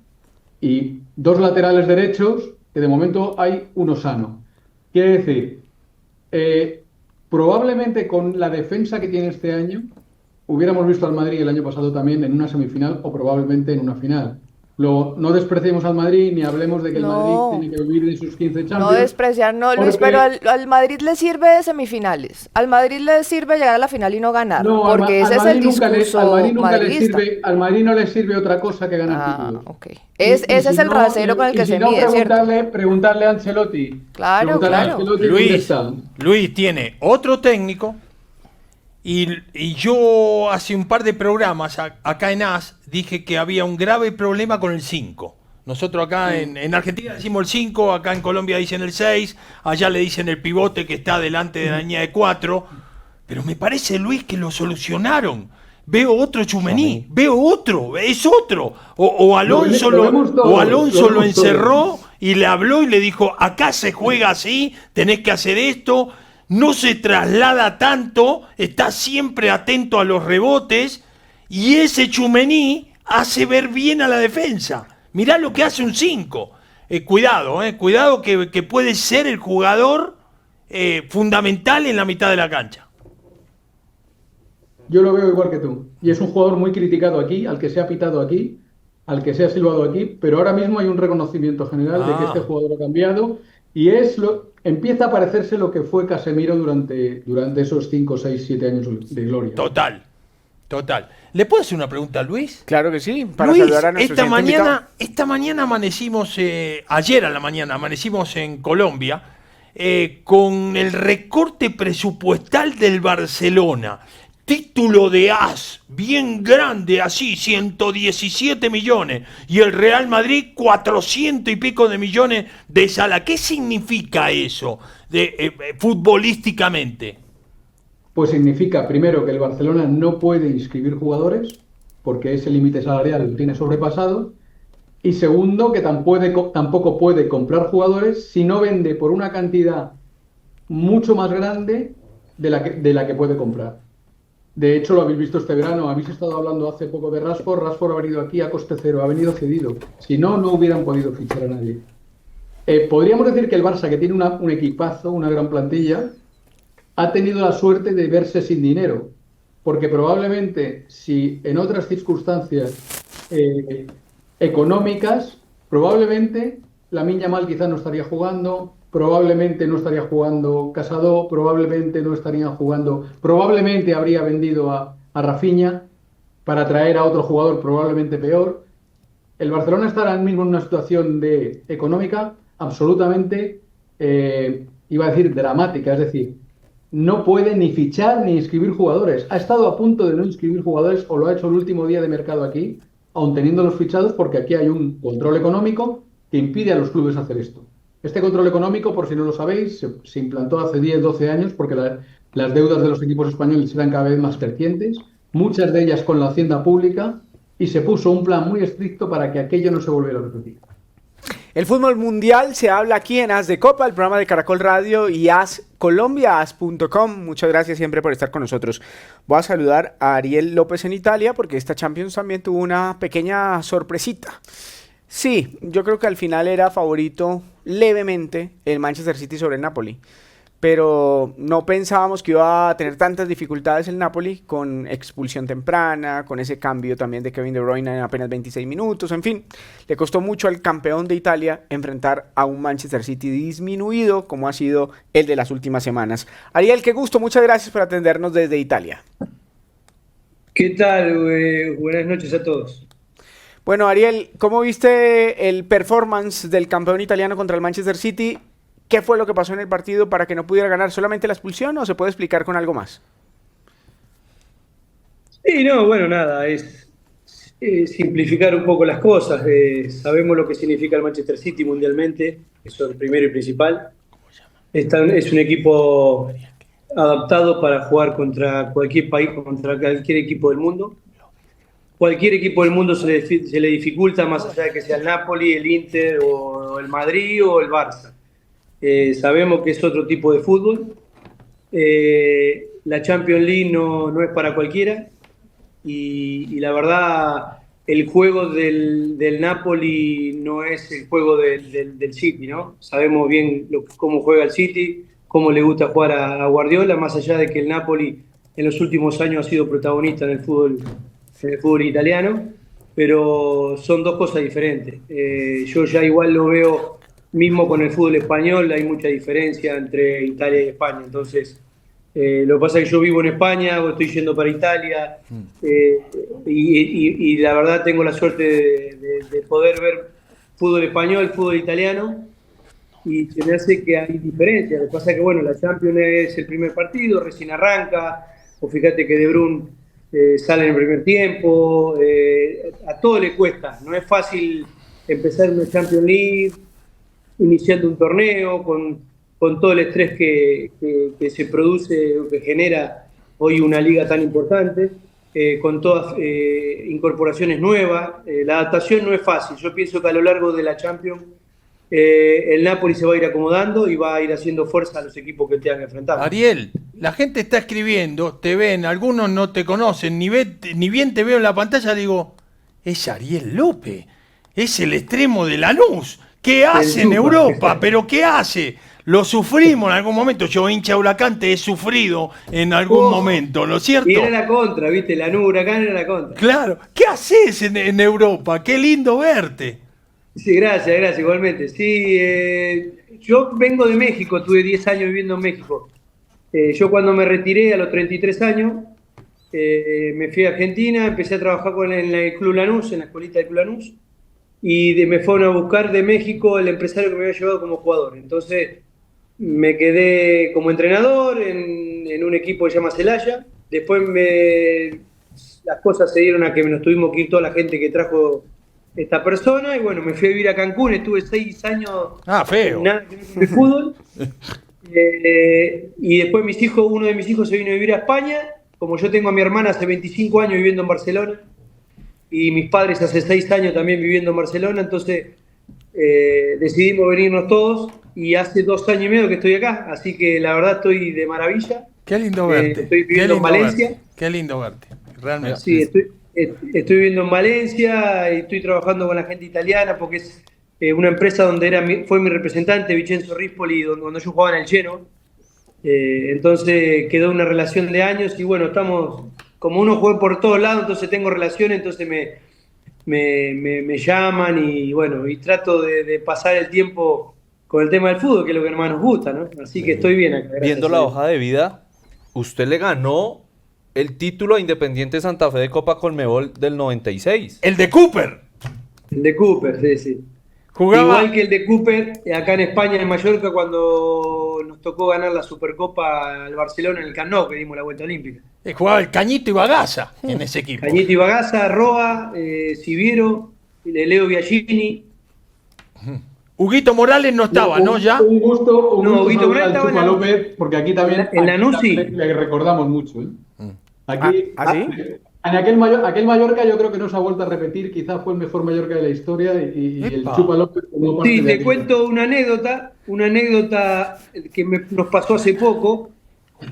y 2 laterales derechos, que de momento hay uno sano. Quiere decir, probablemente con la defensa que tiene este año, hubiéramos visto al Madrid el año pasado también en una semifinal o probablemente en una final. Luego, no despreciemos al Madrid ni hablemos de que el Madrid tiene que vivir de sus 15 Champions. No despreciar, no, Luis, porque- pero al Madrid le sirve de semifinales. Al Madrid le sirve llegar a la final y no ganar. No, porque ese es el discurso al Madrid nunca le madridista. sirve, al Madrid no le sirve otra cosa que ganar Ah, títulos. ok. Ese es el rasero con el que se mide, ¿cierto? Preguntarle a Ancelotti. Claro, Preguntarle a claro. Ancelotti dónde Luis, está. Luis tiene otro técnico y yo hace un par de programas acá en AS dije que había un grave problema con el 5. Nosotros acá en Argentina decimos el 5, acá en Colombia dicen el 6, allá le dicen el pivote que está delante de la línea de 4. Pero me parece, Luis, que lo solucionaron. Veo otro Tchouaméni, veo otro, es otro. O Alonso Lo vemos todo, o Alonso lo vemos todo. encerró y le habló y le dijo, acá se juega así, tenés que hacer esto, no se traslada tanto, está siempre atento a los rebotes y ese Tchouaméni hace ver bien a la defensa. Mirá lo que hace un 5. Cuidado que puede ser el jugador fundamental en la mitad de la cancha. Yo lo veo igual que tú. Y es un jugador muy criticado aquí, al que se ha pitado aquí, al que se ha silbado aquí, pero ahora mismo hay un reconocimiento general de que este jugador ha cambiado y empieza a parecerse lo que fue Casemiro durante esos 5, 6, 7 años de gloria. Total. ¿Le puedo hacer una pregunta a Luis? Claro que sí, para Luis, saludar a nuestro esta siguiente invitado. mañana amanecimos, ayer a la mañana amanecimos en Colombia con el recorte presupuestal del Barcelona. Título de AS, bien grande, así, 117 millones. Y el Real Madrid, 400 y pico de millones de sala. ¿Qué significa eso futbolísticamente? Pues significa, primero, que el Barcelona no puede inscribir jugadores, porque ese límite salarial lo tiene sobrepasado. Y segundo, que tampoco puede comprar jugadores si no vende por una cantidad mucho más grande de la que puede comprar. De hecho, lo habéis visto este verano, habéis estado hablando hace poco de Rashford. Rashford ha venido aquí a coste cero, ha venido cedido. Si no, no hubieran podido fichar a nadie. Podríamos decir que el Barça, que tiene un equipazo, una gran plantilla, ha tenido la suerte de verse sin dinero. Porque probablemente, si en otras circunstancias económicas, probablemente Lamine Yamal quizás no estaría jugando, probablemente no estaría jugando Casado, probablemente no estarían jugando, probablemente habría vendido a Rafinha para traer a otro jugador probablemente peor. El Barcelona está ahora mismo en una situación económica absolutamente, iba a decir, dramática, es decir, no puede ni fichar ni inscribir jugadores. Ha estado a punto de no inscribir jugadores, o lo ha hecho el último día de mercado aquí, aun teniéndolos fichados, porque aquí hay un control económico que impide a los clubes hacer esto. Este control económico, por si no lo sabéis, se implantó hace 10, 12 años porque las deudas de los equipos españoles eran cada vez más crecientes, muchas de ellas con la hacienda pública, y se puso un plan muy estricto para que aquello no se volviera a repetir. El fútbol mundial se habla aquí en As de Copa, el programa de Caracol Radio y As Colombia, as.com. Muchas gracias siempre por estar con nosotros. Voy a saludar a Ariel López en Italia porque esta Champions también tuvo una pequeña sorpresita. Sí, yo creo que al final era favorito levemente el Manchester City sobre el Napoli. Pero no pensábamos que iba a tener tantas dificultades el Napoli con expulsión temprana, con ese cambio también de Kevin De Bruyne en apenas 26 minutos, en fin. Le costó mucho al campeón de Italia enfrentar a un Manchester City disminuido como ha sido el de las últimas semanas. Ariel, qué gusto, muchas gracias por atendernos desde Italia. ¿Qué tal? Buenas noches a todos. Bueno, Ariel, ¿cómo viste el performance del campeón italiano contra el Manchester City? ¿Qué fue lo que pasó en el partido para que no pudiera ganar? ¿Solamente la expulsión o se puede explicar con algo más? Sí, no, bueno, nada, es simplificar un poco las cosas. Sabemos lo que significa el Manchester City mundialmente, eso es el primero y principal. Es un equipo adaptado para jugar contra cualquier país, contra cualquier equipo del mundo. Cualquier equipo del mundo se le dificulta, más allá de que sea el Napoli, el Inter, o el Madrid o el Barça. Sabemos que es otro tipo de fútbol. La Champions League no es para cualquiera y la verdad el juego del Napoli no es el juego del City, ¿no? Sabemos bien cómo juega el City, cómo le gusta jugar a Guardiola, más allá de que el Napoli en los últimos años ha sido protagonista en el fútbol italiano, pero son dos cosas diferentes. Yo ya igual lo veo. Mismo con el fútbol español hay mucha diferencia entre Italia y España. Entonces, lo que pasa es que yo vivo en España o estoy yendo para Italia y la verdad tengo la suerte de poder ver fútbol español, fútbol italiano y se me hace que hay diferencias. Lo que pasa es que, bueno, la Champions es el primer partido, recién arranca, o fíjate que De Bruyne sale en el primer tiempo, a todo le cuesta. No es fácil empezar una Champions League iniciando un torneo con todo el estrés que se produce o que genera hoy una liga tan importante, con todas incorporaciones nuevas. La adaptación no es fácil. Yo pienso que a lo largo de la Champions el Napoli se va a ir acomodando y va a ir haciendo fuerza a los equipos que tengan que enfrentar. Ariel, la gente está escribiendo, te ven, algunos no te conocen, ni bien te veo en la pantalla, digo, es Ariel López, es el extremo de Lanús. ¿Qué hace en Europa? ¿Pero qué hace? Lo sufrimos en algún momento. Yo, hincha Huracán, te he sufrido en algún momento, ¿no es cierto? Y era la contra, ¿viste? Lanús, Huracán era la contra. Claro. ¿Qué haces en Europa? Qué lindo verte. Sí, gracias, igualmente. Sí, yo vengo de México, tuve 10 años viviendo en México. Yo cuando me retiré a los 33 años, me fui a Argentina, empecé a trabajar en el Club Lanús, en la escuelita del Club Lanús. Y me fueron a buscar de México el empresario que me había llevado como jugador. Entonces me quedé como entrenador en un equipo que se llama Celaya. Después las cosas se dieron a que nos tuvimos que ir toda la gente que trajo esta persona. Y bueno, me fui a vivir a Cancún, estuve 6 años. Feo. Nada que ver con el fútbol. Y después uno de mis hijos se vino a vivir a España. Como yo tengo a mi hermana hace 25 años viviendo en Barcelona. Y mis padres hace 6 años también viviendo en Barcelona, entonces decidimos venirnos todos y hace 2 años y medio que estoy acá, así que la verdad estoy de maravilla. Qué lindo verte. Estoy viviendo en Valencia. Qué lindo verte, realmente. Sí, estoy viviendo en Valencia y estoy trabajando con la gente italiana porque es una empresa donde fue mi representante, Vincenzo Rispoli, cuando yo jugaba en el Genoa. Entonces quedó una relación de años y bueno, estamos... Como uno juega por todos lados, entonces tengo relaciones, entonces me llaman y bueno, y trato de pasar el tiempo con el tema del fútbol, que es lo que más nos gusta, ¿no? Así que estoy bien acá. Viendo la hoja de vida, usted le ganó el título a Independiente Santa Fe de Copa Conmebol del 96. El de Cooper. El de Cooper, sí. Jugaba... Igual que el de Cooper, acá en España, en Mallorca, cuando nos tocó ganar la Supercopa al Barcelona en el Camp Nou, que dimos la vuelta olímpica. Jugaba el Cañito y Bagaza en ese equipo. Cañito y Bagaza, Roa, Siviero, Leo Biagini. Huguito Morales no estaba, ¿no? Ya. Un gusto Huguito Morales al estaba Chupa López, porque aquí también en Lanús sí. le recordamos mucho. Aquí aquel Mallorca yo creo que no se ha vuelto a repetir, quizás fue el mejor Mallorca de la historia y el Epa. Chupa López formó parte Sí, de te aquel. cuento una anécdota que nos pasó hace poco,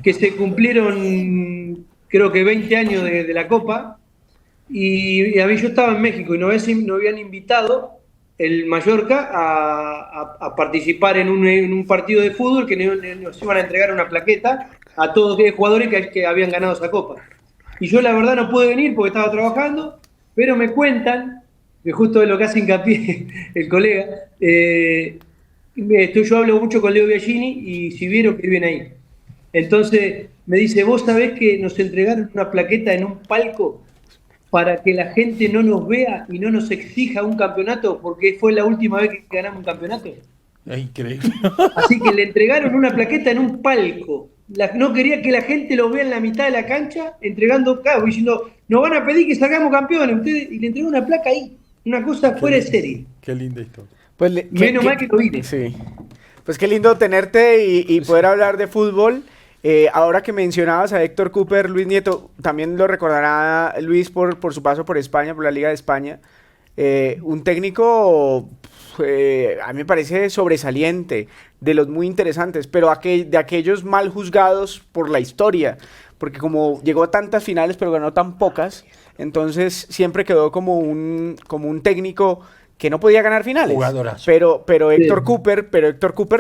que se cumplieron creo que 20 años de la Copa, y a mí yo estaba en México y nos habían invitado el Mallorca a participar en un partido de fútbol que nos iban a entregar una plaqueta a todos los jugadores que habían ganado esa Copa. Y yo la verdad no pude venir porque estaba trabajando, pero me cuentan, que justo de lo que hace hincapié el colega, yo hablo mucho con Leo Biagini y si vieron que viven ahí. Entonces me dice, vos sabés que nos entregaron una plaqueta en un palco para que la gente no nos vea y no nos exija un campeonato porque fue la última vez que ganamos un campeonato. Es increíble. Así que le entregaron una plaqueta en un palco. No quería que la gente lo vea en la mitad de la cancha, entregando, claro, diciendo, nos van a pedir que salgamos campeones, ustedes, y le entregó una placa ahí. Una cosa fuera de serie. Qué linda historia. Pues Menos mal que lo vine. Sí. Pues qué lindo tenerte y poder hablar de fútbol. Ahora que mencionabas a Héctor Cúper, Luis Nieto, también lo recordará Luis por su paso por España, por la Liga de España. Un técnico, a mí me parece sobresaliente, de los muy interesantes, pero de aquellos mal juzgados por la historia, porque como llegó a tantas finales pero ganó tan pocas, entonces siempre quedó como un técnico que no podía ganar finales. Jugadorazo. Pero Héctor Cooper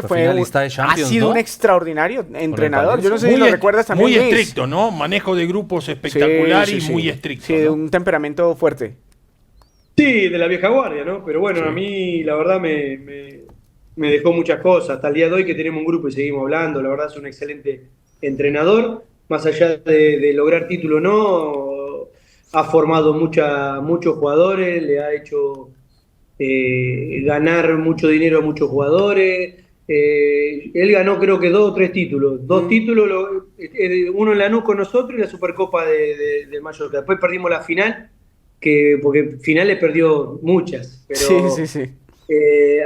Fue finalista de Champions, ha sido ¿no? un extraordinario entrenador. Yo no sé si Muy lo recuerdas también, Muy Luis. estricto, ¿no? Manejo de grupos espectacular Sí, y sí, muy sí. estricto. Sí, de ¿no? un temperamento fuerte. Sí, de la vieja guardia, ¿no? Pero bueno, a mí la verdad me dejó muchas cosas. Hasta el día de hoy que tenemos un grupo y seguimos hablando, la verdad es un excelente entrenador. Más allá de lograr título o no, ha formado muchos jugadores, le ha hecho ganar mucho dinero a muchos jugadores. Él ganó creo que 2 o 3 títulos. 2 títulos, uno en Lanús con nosotros y la Supercopa de Mallorca. Después perdimos la final, porque finales perdió muchas. Pero Sí.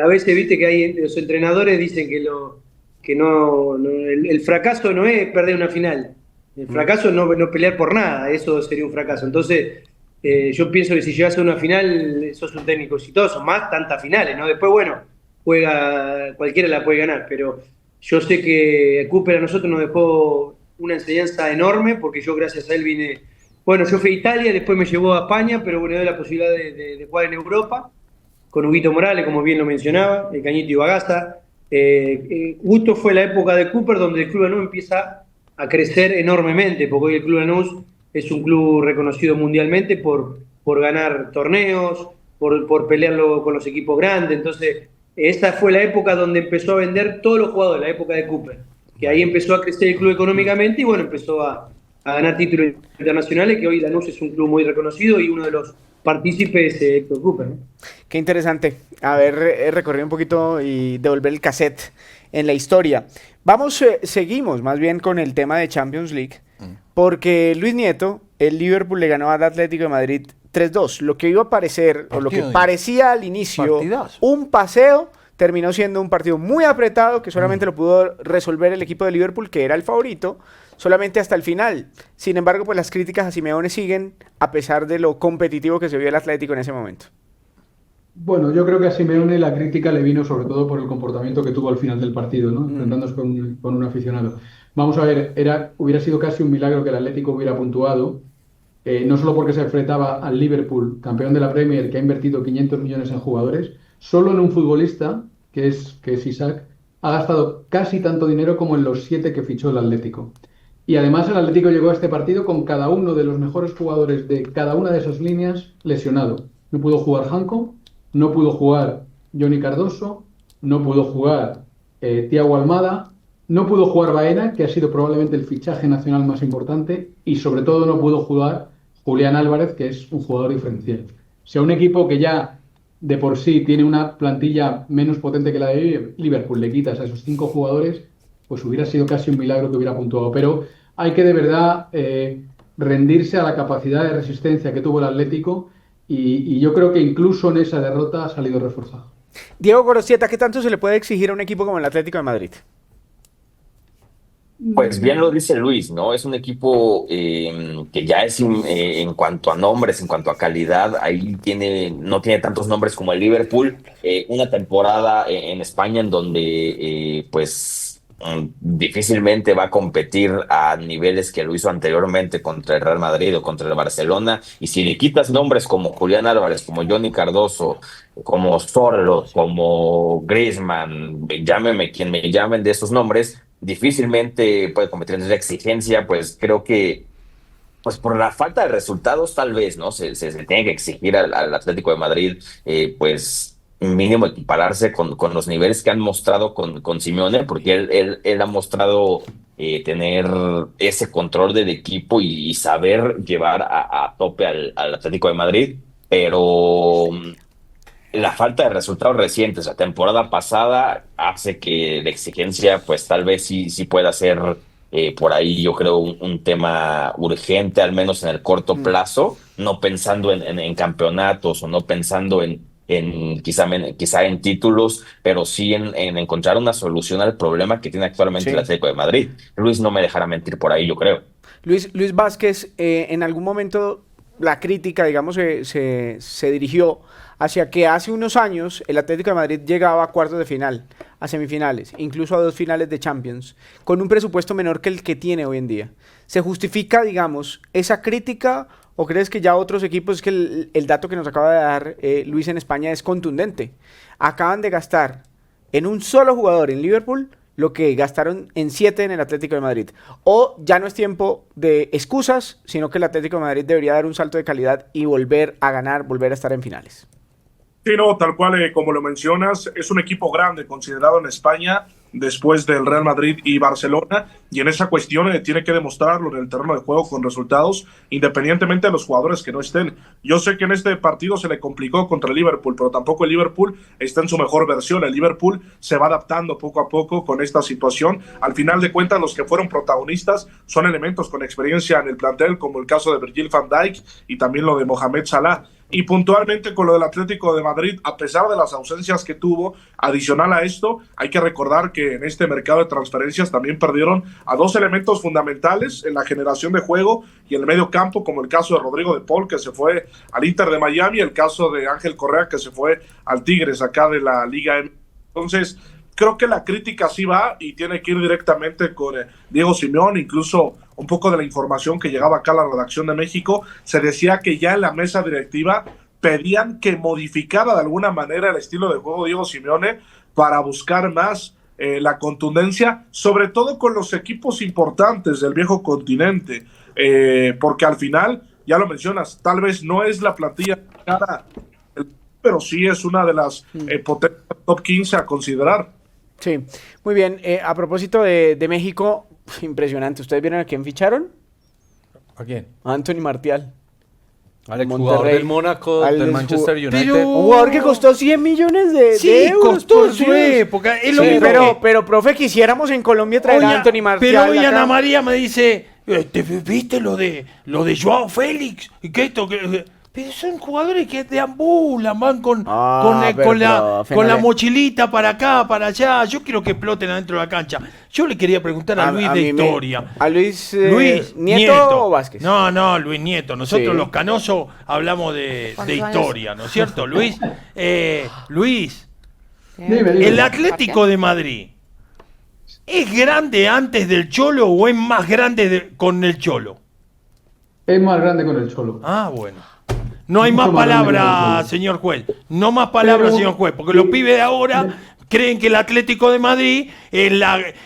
a veces viste que hay los entrenadores dicen que el fracaso no es perder una final. El fracaso es no pelear por nada. Eso sería un fracaso. Entonces yo pienso que si llegas a una final sos un técnico exitoso, más tantas finales, ¿no? Después, bueno, cualquiera la puede ganar, pero yo sé que Cooper a nosotros nos dejó una enseñanza enorme, porque yo gracias a él vine, bueno, yo fui a Italia, después me llevó a España, pero bueno, me dio la posibilidad de jugar en Europa, con Huguito Morales, como bien lo mencionaba, el Cañito y Bagaza. Justo fue la época de Cooper donde el Club Lanús empieza a crecer enormemente, porque hoy el Club Lanús es un club reconocido mundialmente por ganar torneos, por pelearlo con los equipos grandes. Entonces, esa fue la época donde empezó a vender todos los jugadores, la época de Cooper, que ahí empezó a crecer el club económicamente y bueno, empezó a ganar títulos internacionales, que hoy Lanús es un club muy reconocido y uno de los partícipes es Héctor Cooper, ¿no? Qué interesante haber recorrido un poquito y devolver el cassette en la historia. Seguimos más bien con el tema de Champions League, porque Luis Nieto, el Liverpool le ganó al Atlético de Madrid 3-2. Lo que iba a parecer, o lo que parecía al inicio, Partidazo. un paseo, terminó siendo un partido muy apretado que solamente lo pudo resolver el equipo de Liverpool, que era el favorito, solamente hasta el final. Sin embargo, pues las críticas a Simeone siguen, a pesar de lo competitivo que se vio el Atlético en ese momento. Bueno, yo creo que a Simeone la crítica le vino sobre todo por el comportamiento que tuvo al final del partido, ¿no? Enfrentándose con un aficionado. Vamos a ver, hubiera sido casi un milagro que el Atlético hubiera puntuado, no solo porque se enfrentaba al Liverpool, campeón de la Premier, que ha invertido 500 millones en jugadores, solo en un futbolista, que es Isaac, ha gastado casi tanto dinero como en los 7 que fichó el Atlético. Y además el Atlético llegó a este partido con cada uno de los mejores jugadores de cada una de esas líneas lesionado. No pudo jugar Hanco, no pudo jugar Johnny Cardoso, no pudo jugar Thiago Almada, no pudo jugar Baena, que ha sido probablemente el fichaje nacional más importante, y sobre todo no pudo jugar Julián Álvarez, que es un jugador diferencial. O sea, un equipo que ya de por sí tiene una plantilla menos potente que la de Liverpool, le quitas a esos 5 jugadores, pues hubiera sido casi un milagro que hubiera puntuado. Pero hay que de verdad rendirse a la capacidad de resistencia que tuvo el Atlético, y yo creo que incluso en esa derrota ha salido reforzado. Diego Goroseta, ¿qué tanto se le puede exigir a un equipo como el Atlético de Madrid? Pues bien lo dice Luis, ¿no? Es un equipo que ya es en cuanto a nombres, en cuanto a calidad, ahí no tiene tantos nombres como el Liverpool. Una temporada en España en donde pues difícilmente va a competir a niveles que lo hizo anteriormente contra el Real Madrid o contra el Barcelona. Y si le quitas nombres como Julián Álvarez, como Johnny Cardoso, como Zorro, como Griezmann, llámeme quien me llamen de esos nombres, difícilmente puede competir en esa exigencia. Pues creo que pues por la falta de resultados tal vez, ¿no? Se tiene que exigir al Atlético de Madrid, pues mínimo equipararse con los niveles que han mostrado con Simeone, porque él ha mostrado tener ese control del equipo y saber llevar a tope al Atlético de Madrid, pero la falta de resultados recientes, la temporada pasada, hace que la exigencia, pues tal vez sí pueda ser por ahí, yo creo, un tema urgente, al menos en el corto plazo, no pensando en campeonatos o no pensando quizá en títulos, pero sí en encontrar una solución al problema que tiene actualmente Sí. el Atlético de Madrid. Luis no me dejará mentir por ahí, yo creo. Luis Vázquez, en algún momento la crítica, digamos, se dirigió hacia que hace unos años el Atlético de Madrid llegaba a cuartos de final, a semifinales, incluso a 2 finales de Champions, con un presupuesto menor que el que tiene hoy en día. ¿Se justifica, digamos, esa crítica o crees que ya otros equipos, es que el dato que nos acaba de dar Luis en España es contundente? Acaban de gastar en un solo jugador en Liverpool lo que gastaron en 7 en el Atlético de Madrid. O ya no es tiempo de excusas, sino que el Atlético de Madrid debería dar un salto de calidad y volver a ganar, volver a estar en finales. Sí, no, tal cual como lo mencionas, es un equipo grande considerado en España después del Real Madrid y Barcelona, y en esa cuestión tiene que demostrarlo en el terreno de juego con resultados, independientemente de los jugadores que no estén. Yo sé que en este partido se le complicó contra el Liverpool, pero tampoco el Liverpool está en su mejor versión. El Liverpool se va adaptando poco a poco con esta situación. Al final de cuentas, los que fueron protagonistas son elementos con experiencia en el plantel, como el caso de Virgil van Dijk y también lo de Mohamed Salah. Y puntualmente con lo del Atlético de Madrid, a pesar de las ausencias que tuvo, adicional a esto, hay que recordar que en este mercado de transferencias también perdieron a 2 elementos fundamentales en la generación de juego y en el medio campo, como el caso de Rodrigo de Paul, que se fue al Inter de Miami, el caso de Ángel Correa, que se fue al Tigres acá de la Liga M. Entonces, creo que la crítica sí va y tiene que ir directamente con Diego Simeone. Incluso un poco de la información que llegaba acá a la redacción de México, se decía que ya en la mesa directiva pedían que modificara de alguna manera el estilo de juego de Diego Simeone para buscar más la contundencia, sobre todo con los equipos importantes del viejo continente, porque al final, ya lo mencionas, tal vez no es la plantilla cara, pero sí es una de las potencias top 15 a considerar. Sí, muy bien. A propósito de México, impresionante. ¿Ustedes vieron a quién ficharon? ¿A quién? A Anthony Martial. Al Monterrey. exjugador del Mónaco, Al del Manchester United. Pero- Un jugador que costó 100 millones de euros. costó por en su Dios. época. Es lo Sí, mismo que- pero, profe, quisiéramos en Colombia traer a Anthony Martial. Pero hoy acá. Ana María me dice, ¿te viste lo de Joao Félix? ¿Y qué esto? Pero son jugadores que deambulan, van con pero, profe, con no la le- mochilita para acá, para allá. Yo quiero que exploten adentro de la cancha. Yo le quería preguntar a Luis de mí me- Historia. ¿A Luis, Luis Nieto o Vázquez? No, Luis Nieto. Nosotros Sí. los canosos hablamos de ¿Cuántos años? historia, ¿no es cierto, Luis? Luis, Dime, dime. el Atlético de Madrid, ¿es grande antes del Cholo o es más grande con el Cholo? Es más grande con el Cholo. Ah, bueno. No hay Mucho más más grande con el palabras, Cholo. señor juez. No más palabras, Pero- señor juez, porque los pibes de ahora creen que el Atlético de Madrid es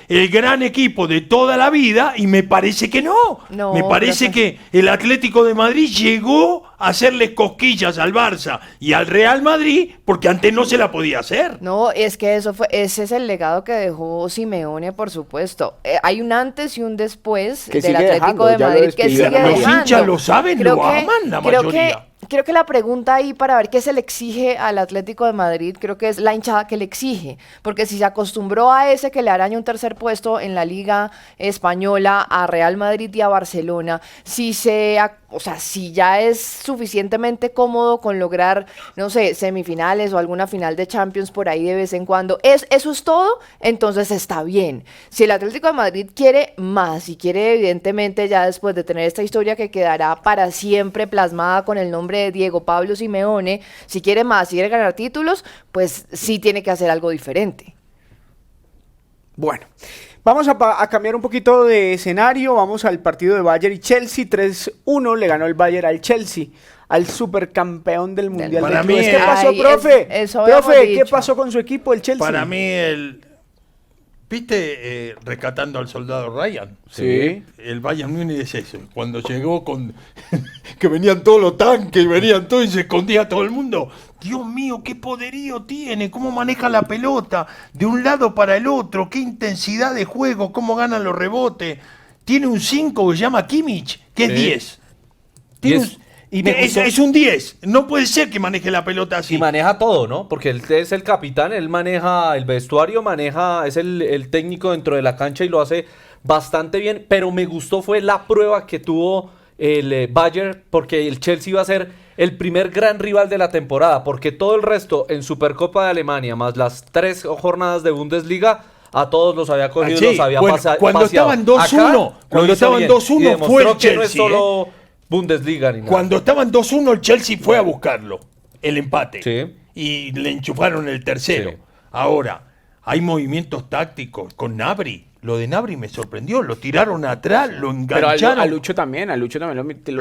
el gran equipo de toda la vida y me parece que no. No, Me parece profe. que el Atlético de Madrid llegó a hacerle cosquillas al Barça y al Real Madrid porque antes no se la podía hacer. No, es que ese es el legado que dejó Simeone, por supuesto. Hay un antes y un después Que del sigue Atlético dejando, de ya lo Madrid que sigue despidieron. Los dejando. hinchas lo saben, lo aman la mayoría. Creo que la pregunta ahí para ver qué se le exige al Atlético de Madrid, creo que es la hinchada que le exige, porque si se acostumbró a ese que le araña un tercer puesto en la Liga Española, a Real Madrid y a Barcelona, si se o sea, si ya es suficientemente cómodo con lograr, no sé, semifinales o alguna final de Champions por ahí de vez en cuando, eso es todo, entonces está bien. Si el Atlético de Madrid quiere más y quiere evidentemente ya después de tener esta historia que quedará para siempre plasmada con el nombre de Diego Pablo Simeone, si quiere más, si quiere ganar títulos, pues sí tiene que hacer algo diferente. Bueno, vamos a cambiar un poquito de escenario. Vamos al partido de Bayern y Chelsea. 3-1 le ganó el Bayern al Chelsea, al supercampeón del Mundial Para de mí, Clubes. ¿Qué pasó, Ay, profe? eso habíamos Profe, ¿qué dicho. pasó con su equipo, el Chelsea? Para mí, ¿viste Rescatando al Soldado Ryan? Sí. El Bayern Múnich es eso. Cuando llegó con que venían todos los tanques, venían todos y se escondía todo el mundo. Dios mío, qué poderío tiene, cómo maneja la pelota de un lado para el otro, qué intensidad de juego, cómo ganan los rebotes. Tiene un 5 que se llama Kimmich, que es Sí. 10. Tiene 10. y es un 10. No puede ser que maneje la pelota así. Y maneja todo, ¿no? Porque él es el capitán, él maneja el vestuario, es el técnico dentro de la cancha y lo hace bastante bien. Pero me gustó fue la prueba que tuvo el Bayern, porque el Chelsea iba a ser el primer gran rival de la temporada, porque todo el resto en Supercopa de Alemania, más las 3 jornadas de Bundesliga, a todos los había cogido y Sí, los había bueno, cuando paseado. estaban 2-1, Acá lo cuando hizo estaban bien, 2-1 y demostró fue el que no es Chelsea, solo Bundesliga ni nada. Cuando estaban 2-1, el Chelsea fue a buscarlo, el empate. Sí. Y le enchufaron el tercero. Sí. Ahora, hay movimientos tácticos con Gnabry. Lo de Gnabry me sorprendió. Lo tiraron atrás, lo Pero engancharon. a Lucho también lo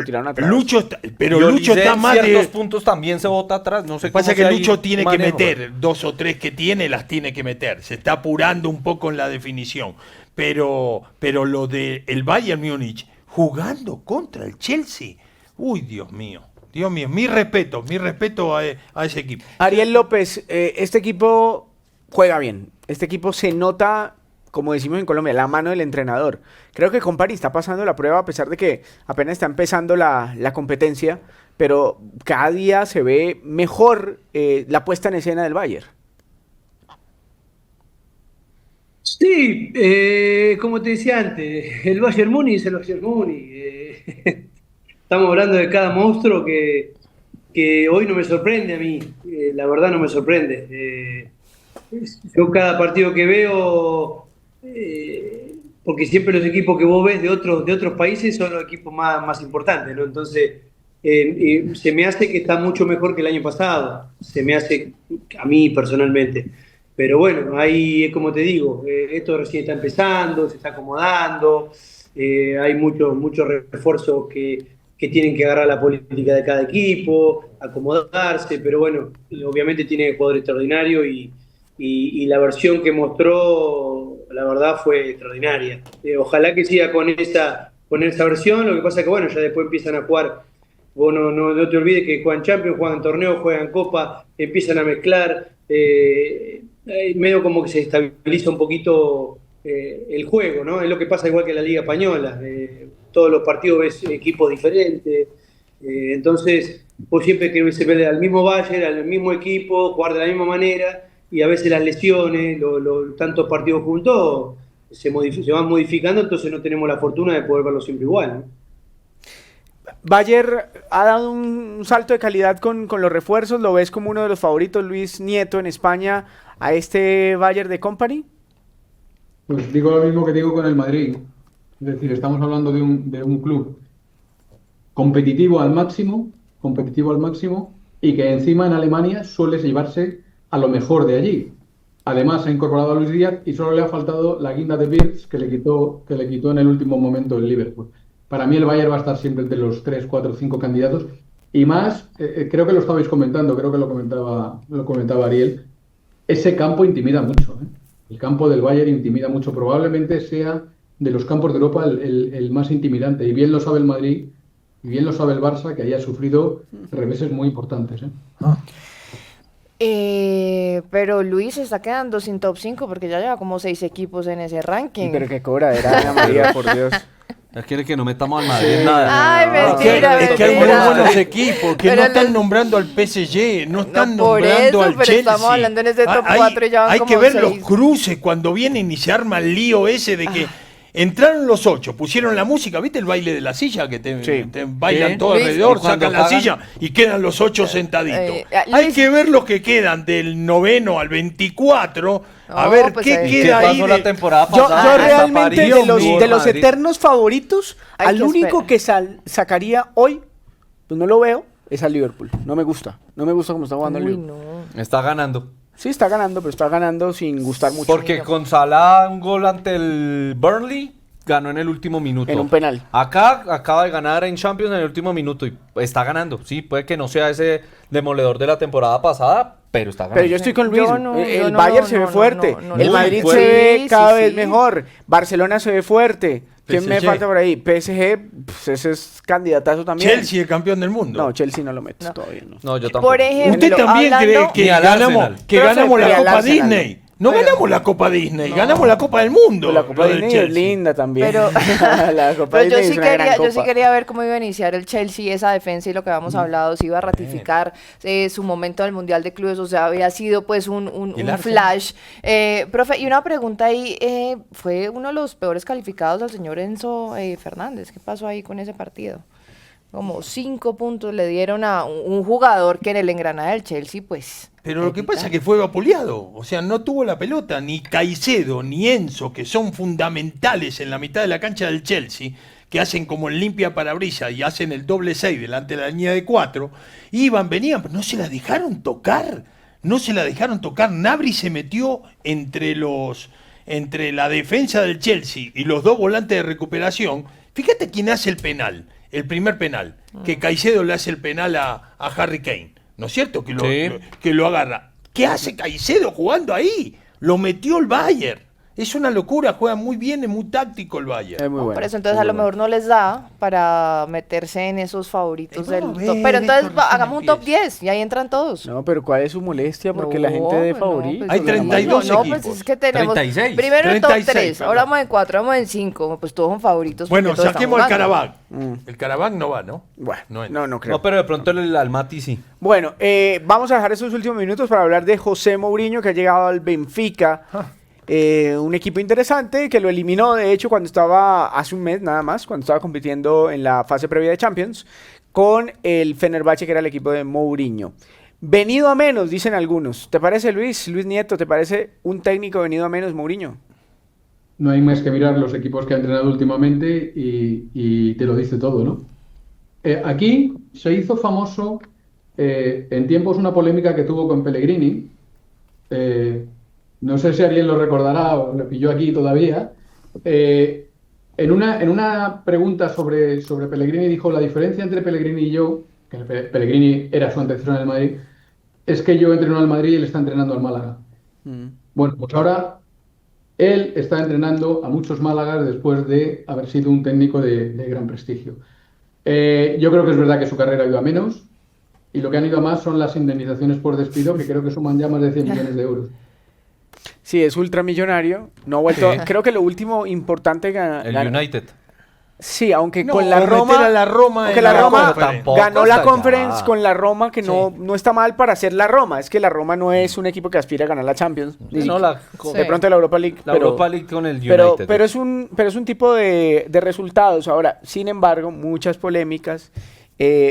tiraron atrás. Lucho está, pero Y Lucho Olise está en más ciertos de... puntos también se bota atrás. No sé cómo Pasa que sea ahí Lucho tiene que manejo, meter 2 o 3 que tiene, las tiene que meter. Se está apurando un poco en la definición. Pero lo de el Bayern Múnich jugando contra el Chelsea. Uy, Dios mío. Dios mío, mi respeto a ese equipo. Ariel López, este equipo juega bien. Este equipo se nota, como decimos en Colombia, la mano del entrenador. Creo que Company está pasando la prueba a pesar de que apenas está empezando la competencia, pero cada día se ve mejor la puesta en escena del Bayern. Sí, como te decía antes, el Bayern Múnich es el Bayern Múnich. Estamos hablando de cada monstruo que hoy no me sorprende a mí. La verdad no me sorprende. Yo cada partido que veo, porque siempre los equipos que vos ves de otros países son los equipos más importantes, ¿no? Entonces, se me hace que está mucho mejor que el año pasado. Se me hace a mí personalmente. Pero bueno, ahí, como te digo, esto recién está empezando, se está acomodando, hay muchos refuerzos que tienen que agarrar la política de cada equipo, acomodarse, pero bueno, obviamente tiene jugadores extraordinarios y la versión que mostró, la verdad, fue extraordinaria. Ojalá que siga con esa versión, lo que pasa es que bueno, ya después empiezan a jugar, vos no te olvides que juegan Champions, juegan torneos, juegan Copa, empiezan a mezclar, medio como que se estabiliza un poquito el juego, ¿no? Es lo que pasa igual que en la Liga Española, todos los partidos ves equipos diferentes, entonces vos siempre querés ver al mismo Bayern, al mismo equipo, jugar de la misma manera, y a veces las lesiones, tantos partidos juntos, se van modificando, entonces no tenemos la fortuna de poder verlo siempre igual, ¿no? Bayern ha dado un salto de calidad con los refuerzos. ¿Lo ves como uno de los favoritos, Luis Nieto, en España, a este Bayern de Company? Pues digo lo mismo que digo con el Madrid. Es decir, estamos hablando de un club competitivo al máximo, y que encima en Alemania suele llevarse a lo mejor de allí. Además ha incorporado a Luis Díaz y solo le ha faltado la guinda de Wirtz que le quitó en el último momento el Liverpool. Para mí el Bayern va a estar siempre entre los 3, 4, 5 candidatos. Y más, creo que lo estabais comentando, creo que lo comentaba Ariel, ese campo intimida mucho, ¿eh? El campo del Bayern intimida mucho. Probablemente sea de los campos de Europa el más intimidante. Y bien lo sabe el Madrid, y bien lo sabe el Barça, que haya sufrido reveses muy importantes, ¿eh? Pero Luis se está quedando sin top 5 porque ya lleva como 6 equipos en ese ranking. Pero qué cobra era Ana María, por Dios. Ya quiere que no metamos al Madrid en nada. Ay, mentira, Es que hay muy mentira. buenos equipos que Pero no están los- nombrando al PSG, no están No, por nombrando eso, al pero Chelsea. estamos hablando en ese top 4 y ya van hay como que ver 6. los cruces cuando vienen y se arma el lío ese de que Entraron los 8, pusieron la música, ¿viste el baile de la silla? Que te bailan Sí. todo Luis, alrededor, y cuando sacan la pagan- silla y quedan los 8 sentaditos. Luis. Hay que ver los que quedan del 9º al 24, a No, ver pues qué ahí- ¿Qué queda ahí. pasó la temporada Yo pasada? realmente París, de los Madrid. eternos favoritos, Hay al que único esperar. que sacaría hoy, pues no lo veo, es al Liverpool. No me gusta. No me gusta cómo está jugando el Uy, Liverpool. no. Está ganando. Sí, está ganando, pero está ganando sin gustar mucho. Porque con Salah un gol ante el Burnley ganó en el último minuto. En un penal. Acá acaba de ganar en Champions en el último minuto y está ganando. Sí, puede que no sea ese demoledor de la temporada pasada, pero está ganando. Pero yo estoy con Luis. Yo no, el yo no, Bayern no, se ve no, fuerte. no, no, el no. Madrid Muy se ve fuerte. cada Sí, vez sí. mejor. Barcelona se ve fuerte. ¿Quién me PSG. falta por ahí? PSG, pues ese es candidatazo también. Chelsea, el campeón del mundo. No, Chelsea no lo meto todavía. No. No, yo tampoco. Por ejemplo, ¿Usted también cree hablando- que Ni al ganamos, Arsenal. que Profe, ganamos pero la al Copa Arsenal Disney? No ganamos la Copa Disney, ganamos la Copa del Mundo. Pues la Copa lo del Disney es Chelsea. linda también. Pero, la Copa pero yo, Disney sí es una gran quería, yo sí copa. quería ver cómo iba a iniciar el Chelsea, esa defensa y lo que habíamos hablado, si iba a ratificar su momento del Mundial de Clubes, o sea, había sido pues un ¿Y el Arsenal? flash. Profe, y una pregunta ahí, fue uno de los peores calificados al señor Enzo Fernández. ¿Qué pasó ahí con ese partido? Como 5 puntos le dieron a un jugador que en el engranaje del Chelsea, pues... Pero lo que pasa es que fue vapuleado, o sea, no tuvo la pelota, ni Caicedo, ni Enzo, que son fundamentales en la mitad de la cancha del Chelsea, que hacen como el limpia parabrisas y hacen el doble 6 delante de la línea de 4, iban, venían, pero no se la dejaron tocar, no se la dejaron tocar. Gnabry se metió entre la defensa del Chelsea y los dos volantes de recuperación. Fíjate quién hace el penal, el primer penal, que Caicedo le hace el penal a Harry Kane. ¿No es cierto? Sí. Que lo agarra. ¿Qué hace Caicedo jugando ahí? Lo metió el Bayern. Es una locura, juega muy bien, es muy táctico el Bayern. Es muy bueno. Por eso entonces muy a lo bueno. mejor no les da para meterse en esos favoritos Vamos del a ver, top. Pero entonces esto recién hagamos un top empieza. 10 y ahí entran todos. No, pero ¿cuál es su molestia? Porque la gente de favorito. pues, Hay 32 no, equipos. pues es que tenemos 36. primero el top 36, 3, perdón. ahora vamos en 4, vamos en 5, pues todos son favoritos. Bueno, porque todos saquemos están el jugando. Carabag. El Carabag no va, ¿no? Bueno, No entra. no creo. No, pero de pronto el Almaty sí. Bueno, vamos a dejar esos últimos minutos para hablar de José Mourinho, que ha llegado al Benfica. Un equipo interesante que lo eliminó, de hecho, cuando estaba hace un mes nada más, cuando estaba compitiendo en la fase previa de Champions, con el Fenerbahce, que era el equipo de Mourinho. Venido a menos, dicen algunos. ¿Te parece, Luis Nieto, te parece un técnico venido a menos, Mourinho? No hay más que mirar los equipos que ha entrenado últimamente y te lo dice todo, ¿no? Aquí se hizo famoso en tiempos una polémica que tuvo con Pellegrini. No sé si alguien lo recordará o lo pilló aquí todavía. En una pregunta sobre Pellegrini dijo: la diferencia entre Pellegrini y yo, que Pellegrini era su antecesor en el Madrid, es que yo entreno al Madrid y él está entrenando al Málaga. Bueno, pues ahora él está entrenando a muchos Málagas después de haber sido un técnico de gran prestigio. Yo creo que es verdad que su carrera ha ido a menos y lo que han ido a más son las indemnizaciones por despido, que creo que suman ya más de 100 millones de euros. Sí, es ultramillonario. No ha vuelto. Creo que lo último importante El United. Sí, aunque No, con la meter Roma. a la Roma aunque en la la Roma Conference. Tampoco ganó la hasta Conference allá. con la Roma, que no está mal para ser la Roma. Es que la Roma no es un equipo que aspira a ganar la Champions. Ni No, siquiera. Sí. De pronto la Europa League. La pero, Europa League con el United. pero es un tipo de resultados. Ahora, sin embargo, muchas polémicas,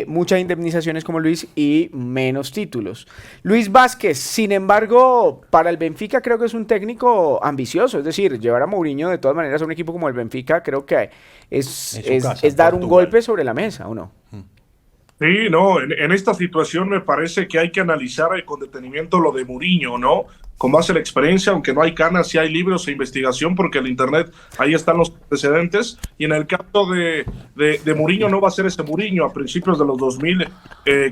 muchas indemnizaciones como Luis y menos títulos. Luis Vázquez, sin embargo, para el Benfica creo que es un técnico ambicioso. Es decir, llevar a Mourinho de todas maneras a un equipo como el Benfica creo que es casa, es dar un Portugal. golpe sobre la mesa, ¿o no? Sí, no, en esta situación me parece que hay que analizar con detenimiento lo de Mourinho, ¿no? Con base en la experiencia, aunque no hay canas, sí hay libros e investigación, porque el internet, ahí están los antecedentes, y en el caso de Mourinho no va a ser ese Mourinho a principios de los 2000,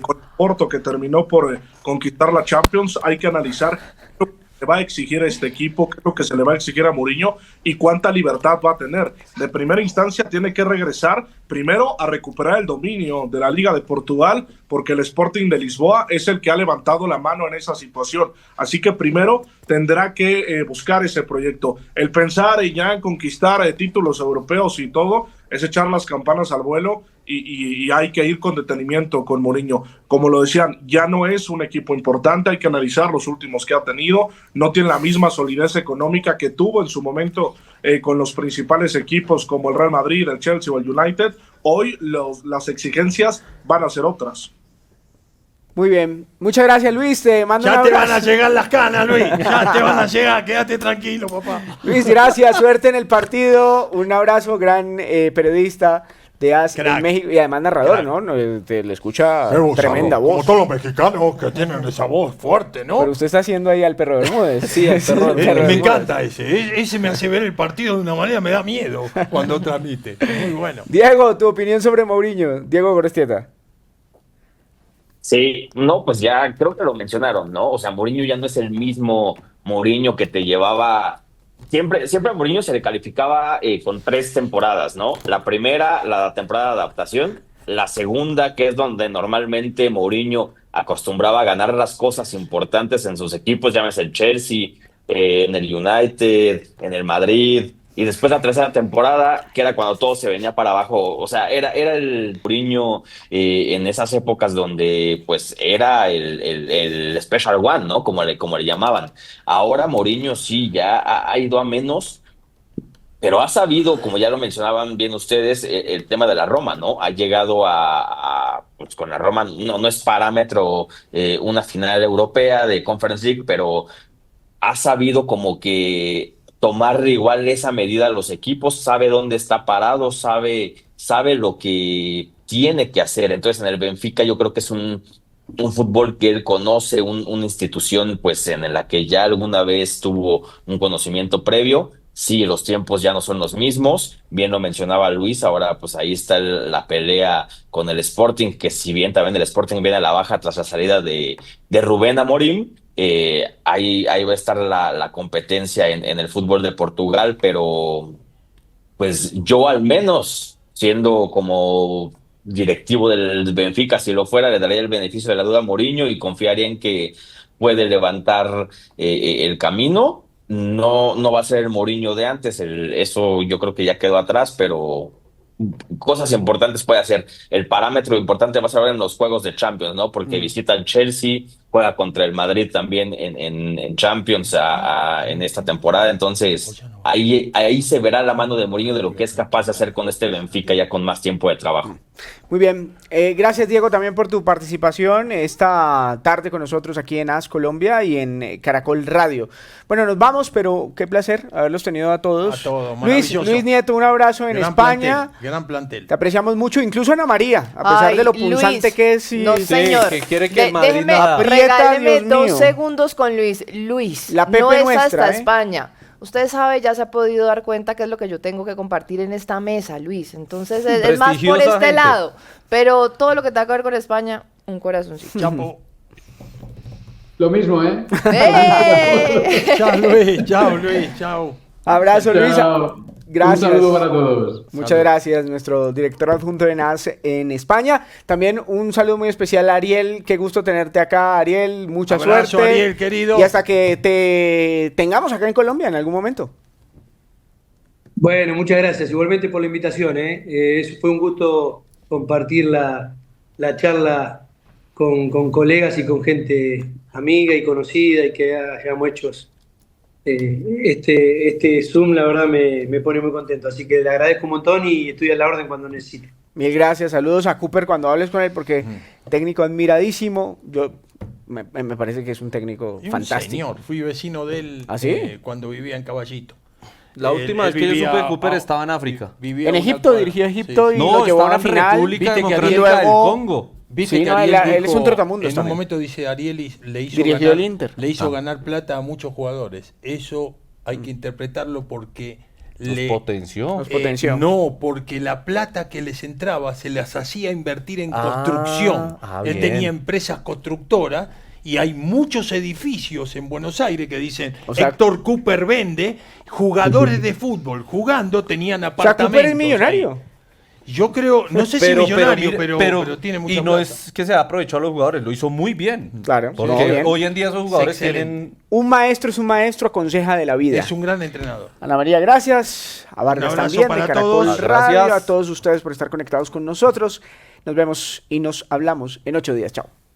con el Porto, que terminó por conquistar la Champions. Hay que analizar qué le va a exigir a este equipo, qué es lo que se le va a exigir a Mourinho y cuánta libertad va a tener. De primera instancia tiene que regresar primero a recuperar el dominio de la Liga de Portugal, porque el Sporting de Lisboa es el que ha levantado la mano en esa situación. Así que primero tendrá que buscar ese proyecto. El pensar y ya en conquistar títulos europeos y todo es echar las campanas al vuelo, y hay que ir con detenimiento con Mourinho. Como lo decían, ya no es un equipo importante, hay que analizar los últimos que ha tenido, no tiene la misma solidez económica que tuvo en su momento con los principales equipos como el Real Madrid, el Chelsea o el United. Hoy las exigencias van a ser otras. Muy bien. Muchas gracias, Luis. Te mando un Ya te abrazo. van a llegar las canas, Luis. Ya te van a llegar. Quédate tranquilo, papá. Luis, gracias. Suerte en el partido. Un abrazo, gran periodista de AS en México y además narrador, ¿no? Le escucha tremenda voz. Como todos los mexicanos que tienen esa voz fuerte, ¿no? Pero usted está haciendo ahí al perro Bermúdez. Sí, el perro Me Bermúdez. encanta ese. Ese me hace ver el partido de una manera, me da miedo cuando transmite. Muy bueno. Diego, tu opinión sobre Mourinho. Diego Gorestieta. Sí, no, pues ya creo que lo mencionaron, ¿no? O sea, Mourinho ya no es el mismo Mourinho que te llevaba. Siempre a Mourinho se le calificaba con 3 temporadas, ¿no? La primera, la temporada de adaptación. La segunda, que es donde normalmente Mourinho acostumbraba a ganar las cosas importantes en sus equipos, llámese el Chelsea, en el United, en el Madrid. Y después la tercera temporada, que era cuando todo se venía para abajo. O sea, era el Mourinho en esas épocas donde pues era el Special One, ¿no? Como le llamaban. Ahora Mourinho sí ya ha ido a menos, pero ha sabido, como ya lo mencionaban bien ustedes, el tema de la Roma, ¿no? Ha llegado pues con la Roma, no es parámetro una final europea de Conference League, pero ha sabido como que tomar igual esa medida a los equipos, sabe dónde está parado, sabe lo que tiene que hacer. Entonces en el Benfica yo creo que es un fútbol que él conoce, una institución pues en la que ya alguna vez tuvo un conocimiento previo. Sí, los tiempos ya no son los mismos, bien lo mencionaba Luis, ahora pues ahí está la pelea con el Sporting, que si bien también el Sporting viene a la baja tras la salida de Rubén Amorim, ahí va a estar la competencia en el fútbol de Portugal, pero pues yo al menos, siendo como directivo del Benfica, si lo fuera, le daría el beneficio de la duda a Mourinho y confiaría en que puede levantar el camino. No va a ser el Mourinho de antes, eso yo creo que ya quedó atrás, pero cosas importantes puede hacer. El parámetro importante va a ser en los juegos de Champions, ¿no? Porque visita al Chelsea, juega contra el Madrid también en Champions en esta temporada, entonces ahí se verá la mano de Mourinho de lo que es capaz de hacer con este Benfica ya con más tiempo de trabajo. Muy bien, gracias Diego también por tu participación esta tarde con nosotros aquí en AS Colombia y en Caracol Radio. Bueno, nos vamos, pero qué placer haberlos tenido a todos. A todos, Luis Nieto, un abrazo en España. Gran plantel. Te apreciamos mucho, incluso Ana María, a pesar de lo punzante Luis, que es. No, señor. que quiere que el Madrid Déjeme, nada. regáleme Dios mío. 2 segundos con Luis. Luis, La Pepe no es nuestra, hasta ¿eh? España. Usted sabe, ya se ha podido dar cuenta qué es lo que yo tengo que compartir en esta mesa, Luis. Entonces es más por Prestigiosa este gente. lado. Pero todo lo que tenga que ver con España, un corazoncito. Chapo. Lo mismo, ¿eh? ¡Eh! Chao Luis, chao. Abrazo, Luis. Chao. Gracias. Un saludo para todos. Muchas gracias, nuestro director adjunto de NAS en España. También un saludo muy especial a Ariel. Qué gusto tenerte acá, Ariel. Mucha Abrazo, suerte. Ariel, querido. Y hasta que te tengamos acá en Colombia en algún momento. Bueno, muchas gracias. Igualmente por la invitación. Fue un gusto compartir la charla con colegas y con gente amiga y conocida y que hayamos hecho este Zoom, la verdad me pone muy contento. Así que le agradezco un montón y estoy a la orden cuando necesite. Mil gracias. Saludos a Cooper cuando hables con él porque técnico admiradísimo. Me parece que es un técnico Y un fantástico. señor, fui vecino de él ¿Ah, sí? cuando vivía en Caballito. La última vez que yo supe de Cooper estaba en África. vivía En una Egipto, cuadra. dirigió a Egipto y No, lo llevó a estaba una en final. República Viste que Democrática Ariel- del luego- Congo. Viste Sí, que no, Ariel él es un dijo- trotamundos en también. un momento dice Ariel le hizo Dirigió el Inter. le hizo ganar plata a muchos jugadores. Eso hay que interpretarlo porque Los potenció. Los potenció. no, porque la plata que les entraba se las hacía invertir en Ah, construcción. Él bien. tenía empresas constructoras y hay muchos edificios en Buenos Aires que dicen O sea- Héctor Cooper vende, jugadores de fútbol jugando tenían O sea, apartamentos. Cooper es millonario. ahí. Yo creo, no sé si millonario, pero tiene mucha y no plata. es que se ha aprovechado a los jugadores, lo hizo muy bien. Claro, Porque muy bien. hoy en día esos jugadores Es excelente. tienen... Un maestro es un maestro, aconseja de la vida. Es un gran entrenador. Ana María, gracias. A Vargas Un abrazo también, para de Caracol todos. Radio. Gracias. A todos ustedes por estar conectados con nosotros. Nos vemos y nos hablamos en 8 días. Chao.